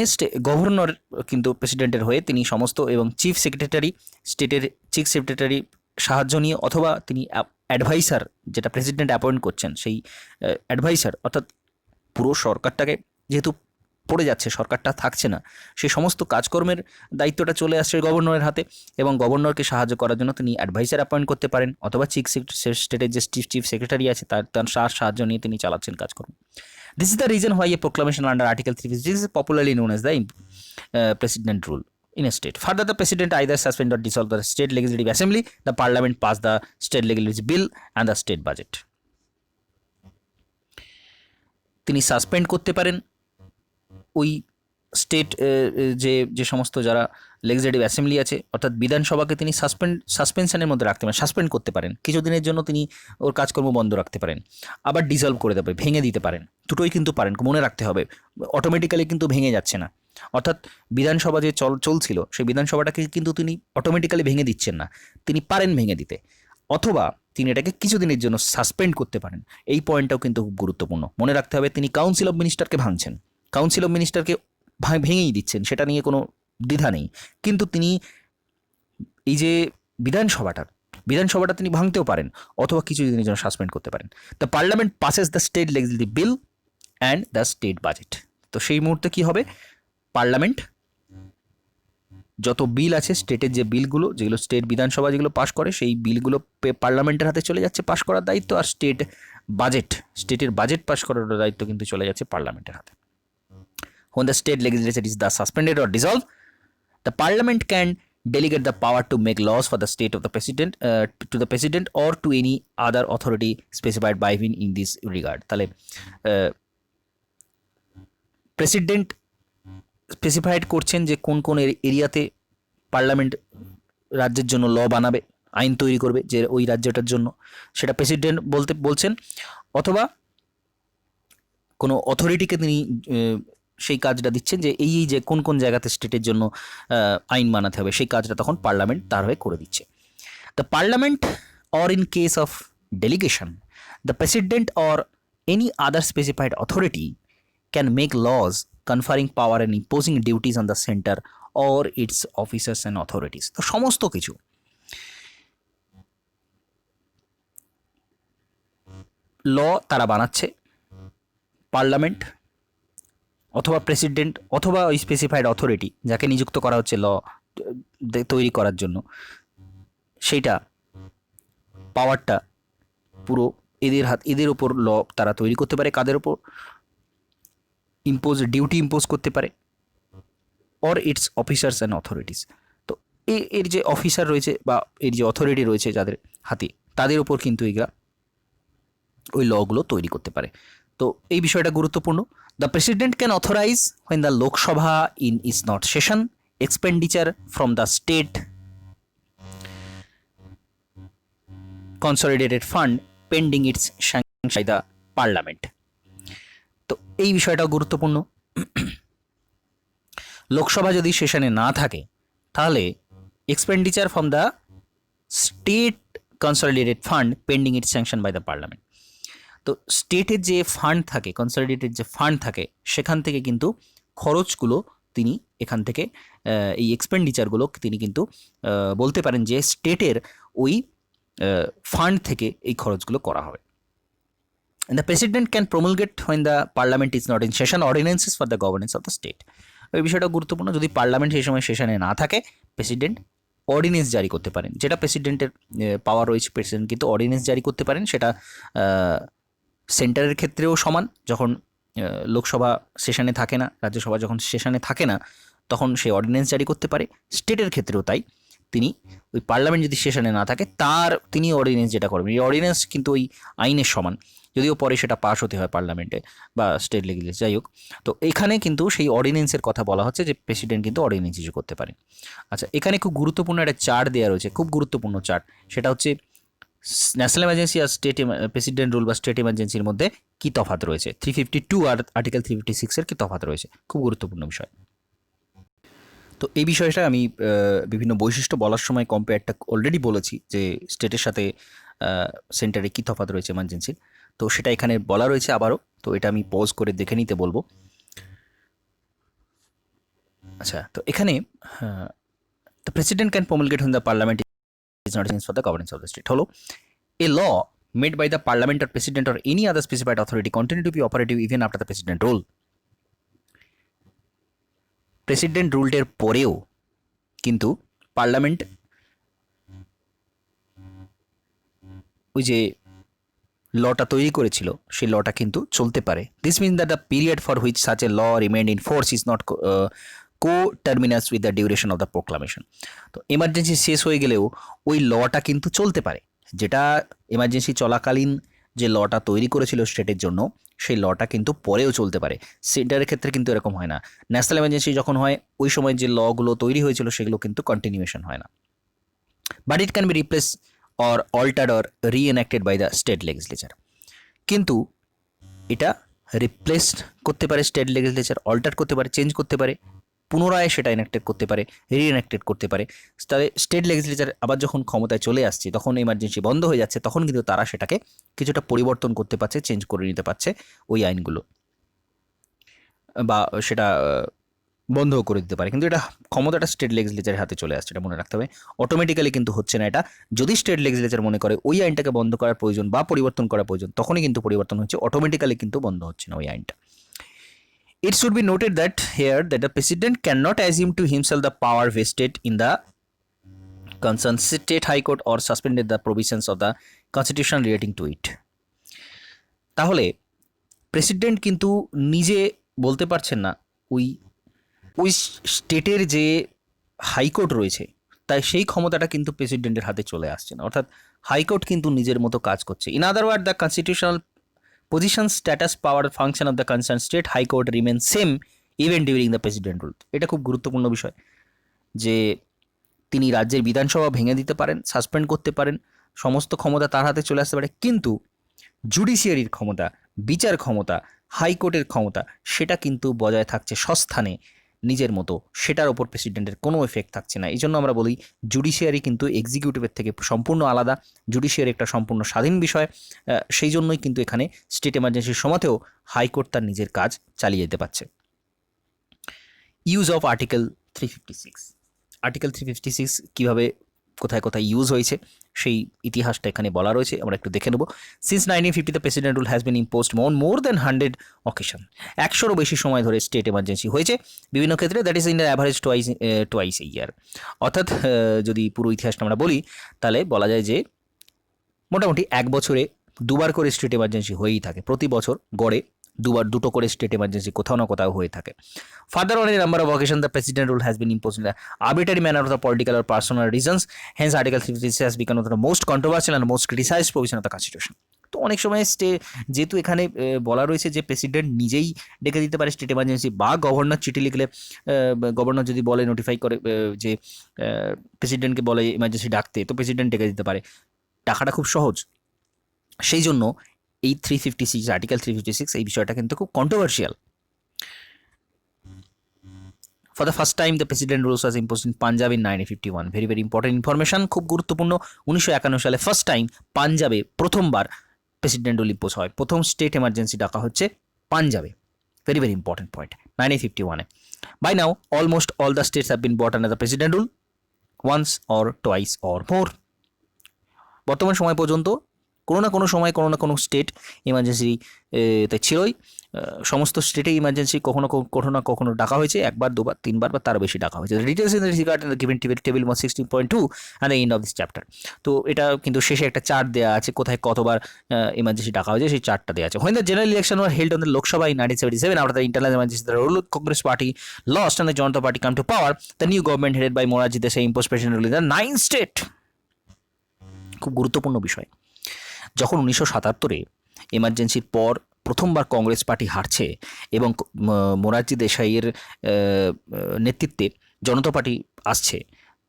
গভর্নর কিন্তু প্রেসিডেন্টের হয়ে তিনি সমস্ত, এবং চিফ সেক্রেটারি, স্টেটের চিফ সেক্রেটারি সাহায্য নিয়ে, অথবা তিনি অ্যাডভাইসার যেটা প্রেসিডেন্ট অ্যাপয়েন্ট করছেন সেই অ্যাডভাইসার, অর্থাৎ পুরো সরকারটাকে যেহেতু পড়ে যাচ্ছে, সরকারটা থাকছে না, সেই সমস্ত কাজকর্মের দায়িত্বটা চলে আসছে গভর্নরের হাতে, এবং গভর্নরকে সাহায্য করার জন্য তিনি অ্যাডভাইসার অ্যাপয়েন্ট করতে পারেন, অথবা স্টেটের যে চিফ সেক্রেটারি আছে তার সাহায্য নিয়ে তিনি চালাচ্ছেন কাজকর্ম। This is the reason why a proclamation under Article 356 is popularly known as the President Rule in a state. Further, the President either suspend or dissolve the State Legislative Assembly, the Parliament pass the State Legislative Bill and the State Budget. তিনি suspend করতে পারেন ওই state যে সমস্ত যারা legislative assembly আছে, অর্থাৎ বিধানসভাকে তিনি সাসপেনশনের মধ্যে রাখতে পারেন, সাসপেন্ড করতে পারেন, কিছুদিনের জন্য তিনি ওর কাজকর্ম বন্ধ রাখতে পারেন, আবার ডিসলভ করে দেবে, ভেঙে দিতে পারেন, দুটোই কিন্তু পারেন, মনে রাখতে হবে। অটোমেটিক্যালি কিন্তু ভেঙে যাচ্ছে না, অর্থাৎ বিধানসভা যে চলছিল সেই বিধানসভাটাকে কিন্তু তিনি অটোমেটিক্যালি ভেঙে দিচ্ছেন না, তিনি পারেন ভেঙে দিতে, অথবা তিনি এটাকে কিছুদিনের জন্য সাসপেন্ড করতে পারেন। এই পয়েন্টটাও কিন্তু খুব গুরুত্বপূর্ণ, মনে রাখতে হবে তিনি কাউন্সিল অফ মিনিস্টারকে ভাঙছেন, কাউন্সিল অফ মিনিস্টারকে ভেঙেই দিচ্ছেন, সেটা নিয়ে কোনো দ্বিধা নেই, কিন্তু তিনি এই যে বিধানসভাটা তিনি ভাঙতেও পারেন অথবা কিছু দিনের জন্য সাসপেন্ড করতে পারেন। The parliament passes the state legislative Bill and the state budget. তো সেই মুহূর্তে কি হবে, পার্লামেন্ট যত বিল আছে স্টেটের যে বিলগুলো, যেগুলো স্টেট বিধানসভা যেগুলো পাস করে, সেই বিলগুলো পার্লামেন্টের হাতে চলে যাচ্ছে পাস করার দায়িত্ব, আর স্টেটের বাজেট পাস করার দায়িত্ব কিন্তু চলে যাচ্ছে পার্লামেন্টের হাতে। When the state legislature is thus suspended or dissolved, the parliament can delegate the power to make laws for the state of the president to the president or to any other authority specified by him in this regard. তাহলে president specified করছেন যে কোন কোন এরিয়াতে parliament রাজ্যের জন্য ল বানাবে, আইন তৈরি করবে যে ওই রাজ্যটার জন্য, সেটা প্রেসিডেন্ট বলছেন, অথবা কোনো অথরিটিকে তিনি সেই কাজটা দিচ্ছেন যে এই যে কোন কোন জায়গাতে স্টেটের জন্য আইন বানাতে হবে, সেই কাজটা তখন পার্লামেন্ট তার হয়ে করে দিচ্ছে। The parliament or in case of delegation the president or any other specified authority can make laws conferring power and imposing duties on the center or its officers and authorities. তো সমস্ত কিছু ল তারা বানাচ্ছে, parliament অথবা president অথবা ওই specified authority যাকে নিযুক্ত করা হচ্ছে ল তৈরি করার জন্য, সেইটা পাওয়ারটা পুরো এদের ওপর ল তারা তৈরি করতে পারে, কাদের ওপর ডিউটি ইম্পোজ করতে পারে, or its officers and authorities. তো এর যে অফিসার রয়েছে বা এর যে অথরিটি রয়েছে যাদের হাতে, তাদের ওপর কিন্তু এগুলা ওই লগুলো তৈরি করতে পারে। তো এই বিষয়টা গুরুত্বপূর্ণ। The president can authorize when the Lok Sabha is not session expenditure from the state consolidated fund pending its sanction by the parliament. তো এই বিষয়টাও গুরুত্বপূর্ণ। লোকসভা যদি সেশনে না থাকে তাহলে expenditure from the state consolidated fund pending its sanction by the parliament. তো স্টেটের যে ফান্ড থাকে, কনসলিডেটেড যে ফান্ড থাকে, সেখান থেকে কিন্তু খরচগুলো তিনি এখান থেকে এই এক্সপেন্ডিচারগুলো তিনি কিন্তু বলতে পারেন যে স্টেটের ওই ফান্ড থেকে এই খরচগুলো করা হবে। And the president can promulgate when the parliament is not in session ordinances for the governance of the state. এই বিষয়টা গুরুত্বপূর্ণ। যদি পার্লামেন্ট সেই সময় সেশনে না থাকে, প্রেসিডেন্ট অর্ডিনেন্স জারি করতে পারেন, যেটা প্রেসিডেন্টের পাওয়ার রয়েছে, প্রেসিডেন্ট কিন্তু অর্ডিনেন্স জারি করতে পারেন। সেটা সেন্টারের ক্ষেত্রেও সমান, যখন লোকসভা সেশনে থাকে না, রাজ্যসভা যখন সেশনে থাকে না, তখন সে অর্ডিনেন্স জারি করতে পারে। স্টেটের ক্ষেত্রেও তাই, তিনি ওই পার্লামেন্ট যদি সেশনে না থাকে তিনি অর্ডিনেন্স যেটা করবেন, এই অর্ডিনেন্স কিন্তু ওই আইনের সমান, যদিও পরে সেটা পাস হতে হয় পার্লামেন্টে বা স্টেট লেজিসলেচার, যাই হোক। তো এখানে কিন্তু সেই অর্ডিনেন্সের কথা বলা হচ্ছে যে প্রেসিডেন্ট কিন্তু অর্ডিনেন্স ইস্যু করতে পারে। আচ্ছা, এখানে খুব গুরুত্বপূর্ণ একটা চার্ট দেওয়া রয়েছে, খুব গুরুত্বপূর্ণ চার্ট, সেটা হচ্ছে ন্যাশনাল এমার্জেন্সি আর স্টেট প্রেসিডেন্ট রুল বা স্টেট এমার্জেন্সির মধ্যে কী তফাৎ রয়েছে, 352 আর আর্টিকেল 356-এর কী তফাৎ রয়েছে, খুব গুরুত্বপূর্ণ বিষয়। তো এই বিষয়টা আমি বিভিন্ন বৈশিষ্ট্য বলার সময় কম্পেয়ারটা অলরেডি বলেছি যে স্টেটের সাথে সেন্টারে কী তফাৎ রয়েছে এমার্জেন্সির, তো সেটা এখানে বলা রয়েছে আবারও। তো এটা আমি পজ করে দেখে নিতে বলবো। আচ্ছা, তো এখানে the president can promulgate when the parliament is not for the governance of the state হলো a law made by the parliament or president or any other specified authority continue to be operative even after the president rule. President রুলটের পরেও কিন্তু parliament ওই যে লটা তৈরি করেছিল সেই লটা কিন্তু চলতে পারে। This means that the period for which such a law remained in force is not co-terminus with the duration of the proclamation. তো এমার্জেন্সি শেষ হয়ে গেলেও ওই লটা কিন্তু চলতে পারে, যেটা এমার্জেন্সি চলাকালীন যে লটা তৈরি করেছিল স্টেটের জন্য, সেই লটা কিন্তু পরেও চলতে পারে। সেন্টারের ক্ষেত্রে কিন্তু এরকম হয় না। ন্যাশনাল এমার্জেন্সি যখন হয়, ওই সময় যে লগুলো তৈরি হয়েছিল সেগুলো কিন্তু কন্টিনিউয়েশন হয় না, but it can be replace or altered or reenacted by the state legislature. কিন্তু এটা রিপ্লেসড করতে পারে স্টেট লেজিসলেচার, অল্টার করতে পারে, চেঞ্জ করতে পারে পুনরায় সেটা এনাক্টেড করতে পারে, রিএনাক্টেড করতে পারে। তাহলে স্টেট লেজিসলেচার আবার যখন ক্ষমতায় চলে আসছে, তখন এমার্জেন্সি বন্ধ হয়ে যাচ্ছে, তখন কিন্তু তারা সেটাকে কিছুটা পরিবর্তন করতে পারছে, চেঞ্জ করে নিতে পারছে ওই আইনগুলো, বা সেটা বন্ধও করে দিতে পারে। কিন্তু এটা ক্ষমতাটা স্টেট লেজিসলেচারের হাতে চলে আসছে, এটা মনে রাখতে হবে। অটোমেটিক্যালি কিন্তু হচ্ছে না এটা। যদি স্টেট লেজিসলেচার মনে করে ওই আইনটাকে বন্ধ করার প্রয়োজন বা পরিবর্তন করার প্রয়োজন, তখনই কিন্তু পরিবর্তন হচ্ছে, অটোমেটিক্যালি কিন্তু বন্ধ হচ্ছে না ওই আইনটা। It should be noted that here that the president cannot assume to himself the power vested in the concerned state high court or suspended the provisions of the constitution relating to it. তাহলে president কিন্তু নিজে বলতে পারছেন না ওই ওই স্টেটের যে হাইকোর্ট রয়েছে, তাই সেই ক্ষমতাটা কিন্তু প্রেসিডেন্টের হাতে চলে আসছে না, অর্থাৎ হাইকোর্ট কিন্তু নিজের মতো কাজ করছে। In other word, the constitutional position, status, power, function of the concerned state high court remain same even during the president rule. এটা খুব গুরুত্বপূর্ণ বিষয় যে তিনি রাজ্যের বিধানসভা ভেঙে দিতে পারেন, সাসপেন্ড করতে পারেন, সমস্ত ক্ষমতা তার হাতে চলে আসতে পারে, কিন্তু জুডিশিয়ারির ক্ষমতা, বিচার ক্ষমতা, হাইকোর্টের ক্ষমতা, সেটা কিন্তু বজায় থাকছে স্বস্থানে নিজের মতো, সেটার ওপর প্রেসিডেন্টের কোনো এফেক্ট থাকছে না। এই জন্য আমরা বলি জুডিশিয়ারি কিন্তু এক্সিকিউটিভের থেকে সম্পূর্ণ আলাদা, জুডিশিয়ারি একটা সম্পূর্ণ স্বাধীন বিষয়। সেই জন্যই কিন্তু এখানে স্টেট এমার্জেন্সির সময়তেও হাইকোর্ট তার নিজের কাজ চালিয়ে যেতে পারছে। ইউজ অফ আর্টিকেল 356, আর্টিকেল 356 কীভাবে কোথায় কোথায় ইউজ হয়েছে সেই ইতিহাসটা এখানে বলা রয়েছে, আমরা একটু দেখে নেব। Since 1950 the president rule has been imposed more than 100 occasion. 100রও বেশি সময় ধরে স্টেট এমার্জেন্সি হয়েছে বিভিন্ন ক্ষেত্রে, that is in the average twice a year. অর্থাৎ যদি পুরো ইতিহাসটা আমরা বলি, তাহলে বলা যায় যে মোটামুটি এক বছরে দুবার করে স্টেট এমার্জেন্সি হয়েই থাকে, প্রতি বছর গড়ে দুটো করে স্টেট এমার্জেন্সি কোথাও না কোথাও হয়ে থাকে। Further on a number of occasion the president rule has been imposed in the arbitrary manner of the political or personal reasons, hence article 356 has become the most controversial and most criticized provision of the constitution. তো অনেক সময় যেহেতু এখানে বলা রয়েছে যে president নিজেই ডেকে দিতে পারে স্টেট এমার্জেন্সি, বা গভর্নর চিঠি লিখলে, গভর্নর যদি বলে, নোটিফাই করে যে প্রেসিডেন্টকে বলে এমার্জেন্সি ডাকতে, তো প্রেসিডেন্ট ডেকে দিতে পারে, টাকাটা খুব সহজ। সেই জন্য এই 356, আর্টিকেল 356, এই বিষয়টা কিন্তু খুব controversial. For the first time the president rules was imposed in Punjab in 1951। Very very important information, খুব গুরুত্বপূর্ণ। 1951 সালে ফার্স্ট টাইম পাঞ্জাবে প্রথমবার প্রেসিডেন্ট রুল ইম্পোজ হয়, প্রথম স্টেট এমার্জেন্সি ডাকা হচ্ছে পাঞ্জাবে। ভেরি ভেরি ইম্পর্টেন্ট পয়েন্ট, 1951-এ। By now almost all the states have been brought under the president rule once or twice or more. বর্তমান সময় পর্যন্ত কোনো না কোনো সময় কোনো না কোনো স্টেট এমার্জেন্সি তে ছিলই। সমস্ত স্টেটে ইমার্জেন্সি কখনো না কখনো ডাকা হয়েছে, একবার, দুবার, তিনবার বা তারও বেশি ডাকা হয়েছে। Details in this regard in the given table 16.2 at the end of this chapter. তো এটা কিন্তু শেষে একটা চার্ট দেওয়া আছে, কোথায় কতবার ইমার্জেন্সি ডাকা হয়েছে, সেই চার্টটা দেওয়া আছে। When the general election were held on the Lok Sabha in 1977, after the internal emergency, the ruling Congress party lost and the Janata Party come to power, the new government headed by Morarji Desai imposed president rule in the 9 state. খুব গুরুত্বপূর্ণ বিষয়। যখন 1977-এ এমার্জেন্সির পর প্রথমবার Congress party হারছে এবং মোরারজি দেশাইয়ের নেতৃত্বে জনতা party আসছে,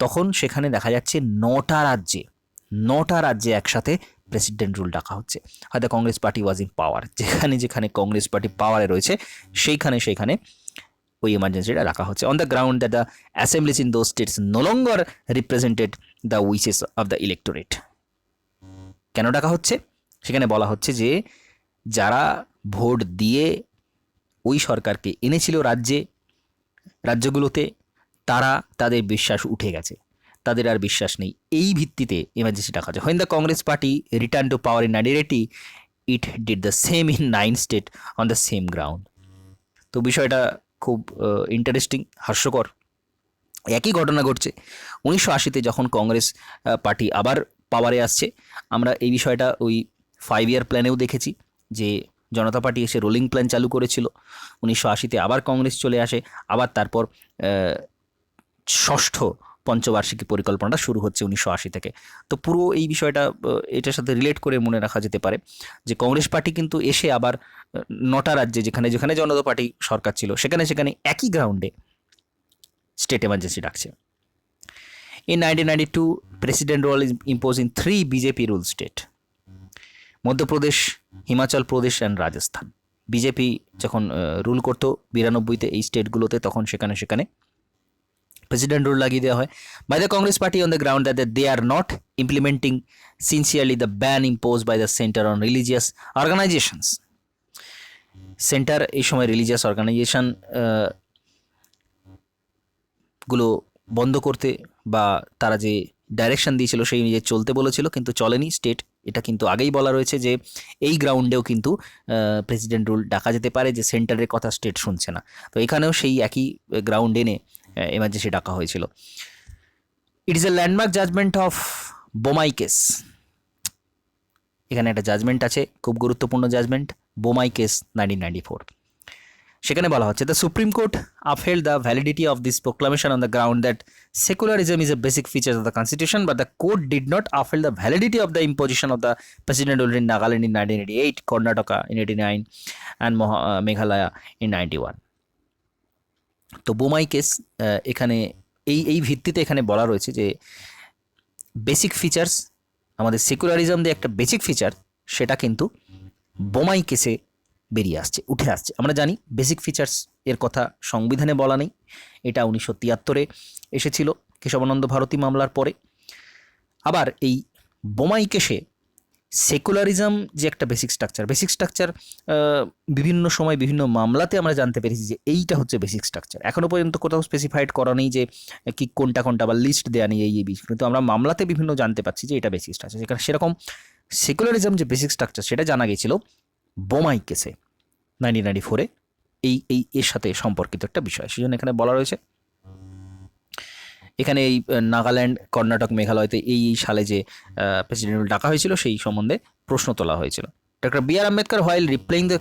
তখন সেখানে দেখা যাচ্ছে 9টা রাজ্যে একসাথে প্রেসিডেন্ট রুল ডাকা হচ্ছে। হয়তো কংগ্রেস পার্টি ওয়াজ ইন পাওয়ার, যেখানে কংগ্রেস পার্টি পাওয়ারে রয়েছে সেইখানে ওই এমার্জেন্সিটা রাখা হচ্ছে, on the ground that the assemblies in those states no longer represented the wishes of the electorate. কেন ডাকা হচ্ছে? সেখানে বলা হচ্ছে যে যারা ভোট দিয়ে ওই সরকারকে এনেছিল রাজ্যগুলোতে, তাদের বিশ্বাস উঠে গেছে, তাদের আর বিশ্বাস নেই। এই ভিত্তিতে এমার্জেন্সি ডাকা হচ্ছে। When the Congress party returned to power in 1980, it did the same in 9 states on the same ground. তো বিষয়টা খুব ইন্টারেস্টিং, হাস্যকর। একই ঘটনা ঘটছে 1980-তে যখন কংগ্রেস পার্টি আবার পাওয়ারে আসছে। আমরা এই বিষয়টা ওই 5 ইয়ার প্ল্যানেও দেখেছি যে জনতা পার্টি এসে রোলিং প্ল্যান চালু করেছিল। 1980-তে আবার কংগ্রেস চলে আসে, আবার তারপর ষষ্ঠ পঞ্চবার্ষিকী পরিকল্পনাটা শুরু হচ্ছে 1980 থেকে। তো পুরো এই বিষয়টা এটার সাথে রিলেট করে মনে রাখা যেতে পারে যে কংগ্রেস পার্টি কিন্তু এসে আবার 9টা রাজ্যে যেখানে জনতা পার্টি সরকার ছিল সেখানে একই গ্রাউন্ডে স্টেট এমার্জেন্সি ডাকছে। In 1992, President rule is imposed in 3 BJP rule state: Madhya Pradesh, Himachal Pradesh and Rajasthan. BJP যখন রুল করতো 92-তে এই স্টেটগুলোতে, তখন সেখানে প্রেসিডেন্ট রুল লাগিয়ে দেওয়া হয় by the Congress party on the ground that they are not implementing sincerely the ban impose by the center on religious organizations. Center এই সময় রিলিজিয়াস অর্গানাইজেশন গুলো বন্ধ করতে বা তারা যে ডাইরেকশন দিয়েছিল সেই অনুযায়ী চলতে বলেছিল, কিন্তু চলেনি স্টেট। এটা কিন্তু আগেই বলা রয়েছে যে এই গ্রাউন্ডেও কিন্তু প্রেসিডেন্ট রুল ডাকা যেতে পারে, যে সেন্টারের কথা স্টেট শুনছে না। তো এখানেও সেই একই গ্রাউন্ড এনে এমার্জেন্সি ডাকা হয়েছিল। It is a landmark judgment of Bommai case. এখানে একটা জাজমেন্ট আছে, খুব গুরুত্বপূর্ণ জাজমেন্ট, বোমাই কেস 1994। সেখানে বলা হচ্ছে the supreme court upheld the validity of this proclamation on the ground that secularism is a basic feature of the constitution, but the court did not uphold the validity of the imposition of the president rule in Nagaland in 1988, Karnataka in 89 and Meghalaya in 91। তো বোমাই case এখানে এই ভিত্তিতে এখানে বলা রয়েছে যে basic features, আমাদের secularism যে একটা বেসিক ফিচার, সেটা কিন্তু বোমাই কেসে বেরিয়ে আসছে, উঠে আসছে। আমরা জানি বেসিক ফিচার্স এর কথা সংবিধানে বলা নেই, এটা 1973-এ এসেছিল কেশবানন্দ ভারতী মামলার পরে। আবার এই বোমাই কেসে সেকুলারিজম যে একটা বেসিক স্ট্রাকচার বিভিন্ন সময় বিভিন্ন মামলাতে আমরা জানতে পেরেছি যে এইটা হচ্ছে বেসিক স্ট্রাকচার। এখনও পর্যন্ত কোথাও স্পেসিফাইড করা নেই যে কি কোনটা বা লিস্ট দেওয়া নেই এই বিষয়, কিন্তু আমরা মামলাতে বিভিন্ন জানতে পাচ্ছি যে এটা বেসিক স্ট্রাকচার। সেরকম সেকুলারিজম যে বেসিক স্ট্রাকচার সেটা জানা গেছিল বোমাই কেসে 1994-এ, এর সাথে সম্পর্কিত একটা বিষয়। সেই জন্য এখানে বলা রয়েছে, এখানে এই নাগাল্যান্ড, কর্ণাটক, মেঘালয়তে এই সালে যে প্রেসিডেন্ট রুল ডাকা হয়েছিল সেই সম্বন্ধে প্রশ্ন তোলা হয়েছিল। Doctor B.R.. Ambedkar, while replaying the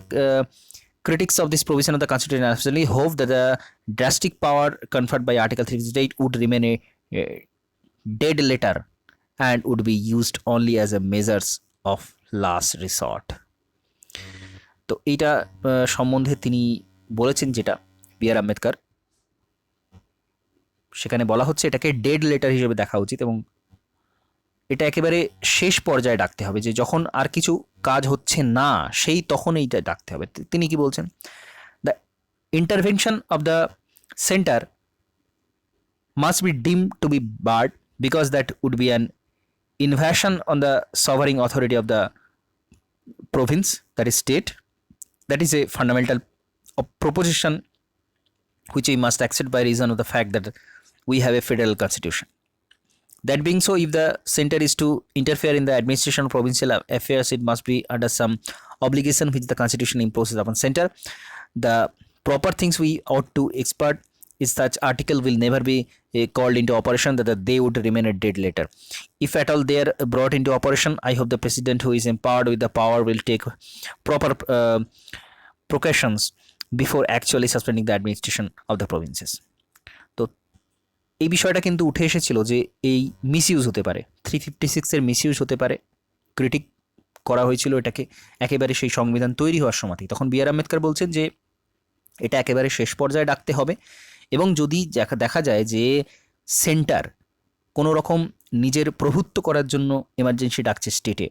critics of this provision of the Constitution, absolutely hope that the drastic power conferred by Article 368 would remain a dead letter and would be used only as a measures of last resort। তো এইটা সম্বন্ধে তিনি বলেছেন, যেটা B.R.. Ambedkar, সেখানে বলা হচ্ছে এটাকে ডেড লেটার হিসেবে দেখা উচিত এবং এটা একেবারে শেষ পর্যায়ে ডাকতে হবে, যে যখন আর কিছু কাজ হচ্ছে না সেই তখন এইটা ডাকতে হবে। তিনি কি বলছেন, the intervention of the centre must be deemed to be barred because that would be an invasion on the sovereign authority of the province, that is state. That is a fundamental proposition which we must accept by reason of the fact that we have a federal constitution. That being so, if the center is to interfere in the administration of provincial affairs, it must be under some obligation which the constitution imposes upon center. The proper things we ought to expect is such article will never be called into operation, that they would remain a dead letter. If at all they are brought into operation, I hope the president who is empowered with the power will take proper precautions before actually suspending the administration of the provinces. তো এই বিষয়টা কিন্তু উঠে এসেছিল যে এই misuse হতে পারে, 356-এর মিসইউজ হতে পারে, ক্রিটিক করা হয়েছিল এটাকে একেবারে সেই সংবিধান তৈরি হওয়ার সময়তেই। তখন বি.আর. আম্বেদকর বলছেন যে এটা একেবারে শেষ পর্যায়ে ডাকতে হবে, এবং যদি দেখা যায় যে সেন্টার কোনো রকম নিজের প্রভুত্ব করার জন্য এমার্জেন্সি ডাকছে স্টেটে,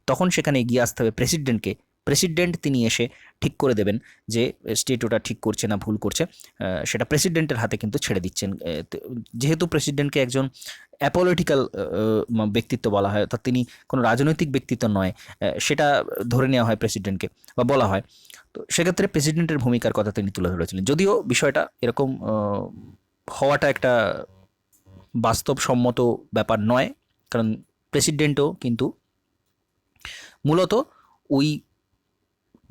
তখন সেখানে এগিয়ে আসতে হবে প্রেসিডেন্টকে। প্রেসিডেন্ট তিনি এসে ঠিক করে দেবেন যে স্টেট ওটা ঠিক করছে না ভুল করছে, সেটা প্রেসিডেন্টের হাতে কিন্তু ছেড়ে দিচ্ছেন। যেহেতু প্রেসিডেন্টকে একজন অ্যাপলিটিক্যাল ব্যক্তিত্ব বলা হয়, অর্থাৎ তিনি কোনো রাজনৈতিক ব্যক্তিত্ব নয়, সেটা ধরে নেওয়া হয় প্রেসিডেন্টকে বা বলা হয়। তো সেক্ষেত্রে প্রেসিডেন্টের ভূমিকার কথা তিনি তুলে ধরেছিলেন, যদিও বিষয়টা এরকম হওয়াটা একটা বাস্তবসম্মত ব্যাপার নয়, কারণ প্রেসিডেন্টও কিন্তু মূলত ওই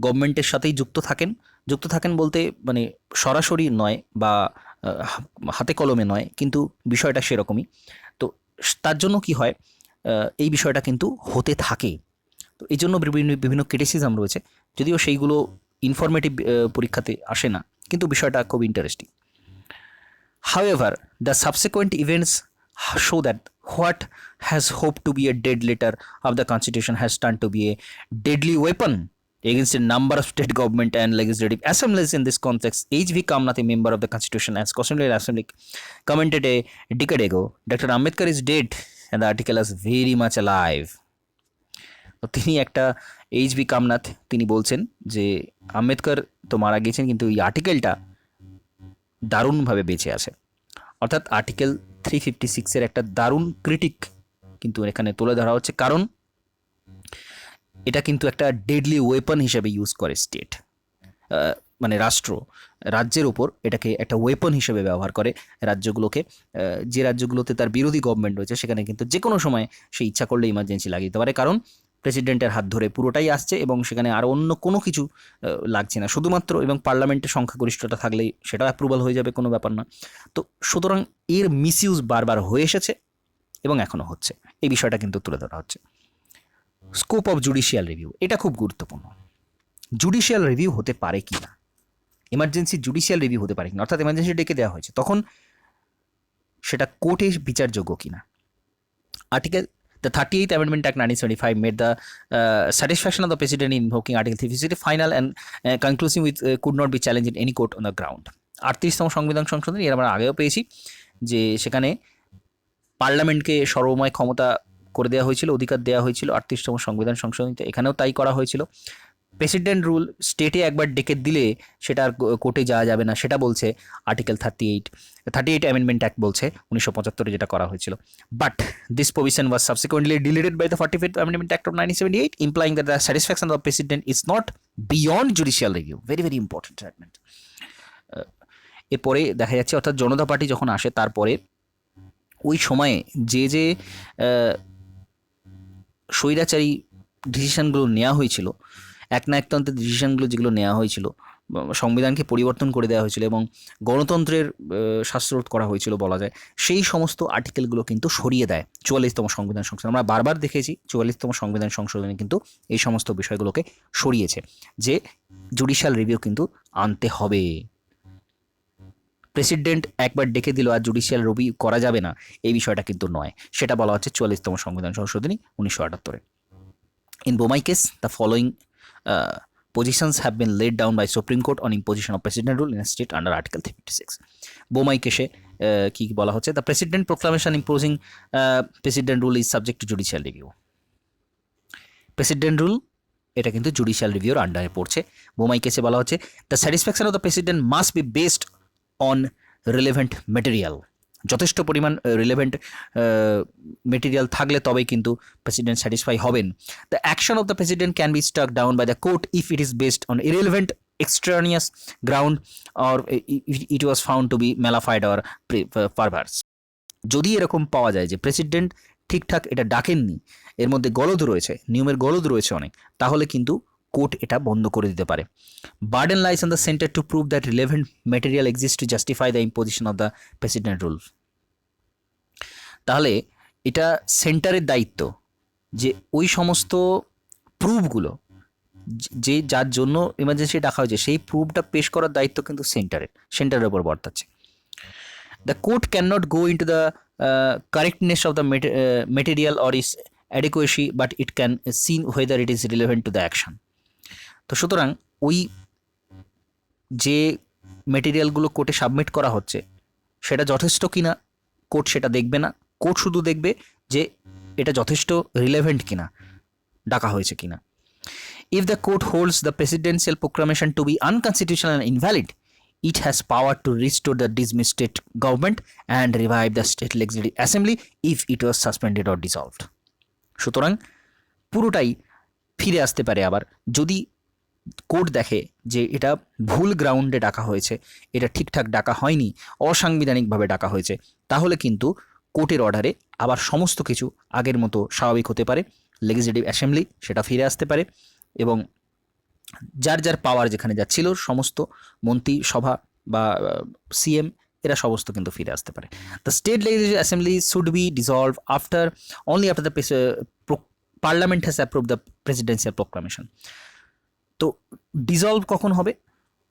গভর্নমেন্টের সাথেই যুক্ত থাকেন বলতে মানে সরাসরি নয় বা হাতে কলমে নয়, কিন্তু বিষয়টা সেরকমই। তো তার জন্য কি হয়, এই বিষয়টা কিন্তু হতে থাকে। তো এই জন্য বিভিন্ন ক্রিটিসিজম রয়েছে, যদিও সেইগুলো ইনফরমেটিভ পরীক্ষাতে আসে না, কিন্তু বিষয়টা খুব interesting. However, the subsequent events show that what has hoped to be a dead letter of the Constitution has turned to be a deadly weapon against a number of state government and legislative assemblies. In this context, H.V. Kamnath, a member of the Constitution and Constitutional Assembly, commented a decade ago, Dr. Ambedkar is dead and the article is very much alive. তো তিনি একটা H.V. কামনাথ তিনি বলছেন যে আম্বেদকর তো মারা গেছেন, কিন্তু এই আর্টিকেলটা দারুণভাবে বেঁচে আছে। অর্থাৎ আর্টিকেল 356-এর একটা দারুণ ক্রিটিক কিন্তু এখানে তুলে ধরা হচ্ছে, কারণ এটা কিন্তু একটা ডেডলি ওয়েপন হিসেবে ইউজ করে স্টেট, মানে রাজ্যের ওপর এটাকে একটা ওয়েপন হিসেবে ব্যবহার করে রাজ্যগুলোকে। যে রাজ্যগুলোতে তার বিরোধী গভর্নমেন্ট রয়েছে সেখানে কিন্তু যে কোনো সময় সে ইচ্ছা করলে ইমার্জেন্সি লাগিয়ে দিতে পারে, কারণ প্রেসিডেন্টের হাত ধরে পুরোটাই আসছে এবং সেখানে আর অন্য কোনো কিছু লাগছে না শুধুমাত্র, এবং পার্লামেন্টের সংখ্যাগরিষ্ঠতা থাকলেই সেটাও অ্যাপ্রুভাল হয়ে যাবে, কোনো ব্যাপার না। তো সুতরাং এর মিসইউজ বারবার হয়ে এসেছে এবং এখনও হচ্ছে, এই বিষয়টা কিন্তু তুলে ধরা হচ্ছে। স্কোপ অফ জুডিশিয়াল রিভিউ, এটা খুব গুরুত্বপূর্ণ। জুডিশিয়াল রিভিউ হতে পারে কি না, এমার্জেন্সি জুডিশিয়াল রিভিউ হতে পারে কিনা, অর্থাৎ এমার্জেন্সি ডেকে দেওয়া হয়েছে তখন সেটা কোর্টে বিচারযোগ্য কিনা। Article The 38th Amendment Act 1975 made the satisfaction of the President in invoking Article 356 final and conclusive with could not be challenged in any court on the ground. 38তম সংবিধান সংশোধনী এর আমরা আগেও পেয়েছি যে সেখানে পার্লামেন্টকে সর্বময় ক্ষমতা করে দেওয়া হয়েছিল, অধিকার দেওয়া হয়েছিল 38তম সংবিধান সংশোধনীতে, এখানেও তাই করা হয়েছিল। প্রেসিডেন্ট রুল স্টেটে একবার ডেকে দিলে সেটা আর কোর্টে যাওয়া যাবে না, সেটা বলছে আর্টিকেল 38 অ্যামেন্ডমেন্ট অ্যাক্ট বলছে 1975-এ যেটা করা হয়েছিল। But this provision was subsequently deleted by the 45th amendment act of 1978, implying that the satisfaction of the president is not beyond judicial review. Very very important statement. এরপরে দেখা যাচ্ছে, অর্থাৎ জনতা party যখন আসে তারপরে ওই সময়ে যে স্বৈরাচারী ডিসিশনগুলো নেওয়া হয়েছিল, একনায়কতন্ত্রের ডিসিশনগুলো যেগুলো নেওয়া হয়েছিল, সংবিধানকে পরিবর্তন করে দেওয়া হয়েছিল এবং গণতন্ত্রের শ্বাসরোধ করা হয়েছিল বলা যায়, সেই সমস্ত আর্টিকেলগুলো কিন্তু সরিয়ে দেয় 44তম সংবিধান সংশোধন। আমরা বারবার দেখেছি 44তম সংবিধান সংশোধনে কিন্তু এই সমস্ত বিষয়গুলোকে সরিয়েছে, যে জুডিশিয়াল রিভিউ কিন্তু আনতে হবে। প্রেসিডেন্ট একবার ডেকে দিল আর জুডিশিয়াল রিভিউ করা যাবে না, এই বিষয়টা কিন্তু নয়, সেটা বলা হচ্ছে 44তম সংবিধান সংশোধনী 1978-এ। In Bomai case, the following positions have been laid down by Supreme Court on imposition of president rule in a state under Article 356. বোমাই কেসে কি বলা হচ্ছে, the president proclamation imposing president rule is subject to judicial review. President rule এটা কিন্তু judicial রিভিউর আন্ডারে পড়ছে। বোমাই কেসে বলা হচ্ছে the satisfaction of the president must be based on relevant material. যথেষ্ট পরিমাণ রিলেভেন্ট মেটেরিয়াল থাকলে তবেই কিন্তু প্রেসিডেন্ট স্যাটিসফাই হবেন। The action of the president can be struck down by the court if it is based on irrelevant extraneous ground or it was found to be mala fide or perverse. যদি এরকম পাওয়া যায় যে president ঠিকঠাক এটা ডাকেননি, এর মধ্যে গলদ রয়েছে, নিয়মের গলদ রয়েছে অনেক, তাহলে কিন্তু কোর্ট এটা বন্ধ করে দিতে পারে। Burden lies on the center to prove that relevant material exist to justify the imposition of the president rule. তাহলে এটা সেন্টারের দায়িত্ব যে ওই সমস্ত প্রুফগুলো যে যার জন্য ইমার্জেন্সি ডাকা হয়েছে সেই প্রুফটা পেশ করার দায়িত্ব কিন্তু সেন্টারের উপর বর্তাচ্ছে। The court can not go into the correctness of the material or its adequacy but it can see whether it is relevant to the action. তো সুতরাং ওই যে মেটেরিয়ালগুলো কোর্টে সাবমিট করা হচ্ছে সেটা যথেষ্ট কিনা কোর্ট সেটা দেখবে না, কোর্ট শুধু দেখবে যে এটা যথেষ্ট রিলেভেন্ট কিনা, ডাকা হয়েছে কিনা। If the court holds the presidential proclamation to be unconstitutional and invalid, it has power to restore the dismissed state government and revive the state legislative assembly if it was suspended or dissolved. সুতরাং পুরোটাই ফিরে আসতে পারে আবার, যদি court দেখে যে এটা ভুল গ্রাউন্ডে ডাকা হয়েছে, এটা ঠিকঠাক ডাকা হয়নি, অসাংবিধানিকভাবে ডাকা হয়েছে, তাহলে কিন্তু কোর্টের অর্ডারে আবার সমস্ত কিছু আগের মতো স্বাভাবিক হতে পারে, লেজিসলেটিভ অ্যাসেম্বলি সেটা ফিরে আসতে পারে এবং যার যার পাওয়ার যেখানে যাচ্ছিল সমস্ত মন্ত্রিসভা বা সিএম এরা সমস্ত কিন্তু ফিরে আসতে পারে। The state legislative assembly should be dissolve only after the parliament has approve the presidential proclamation. তো ডিসলভ কখন হবে?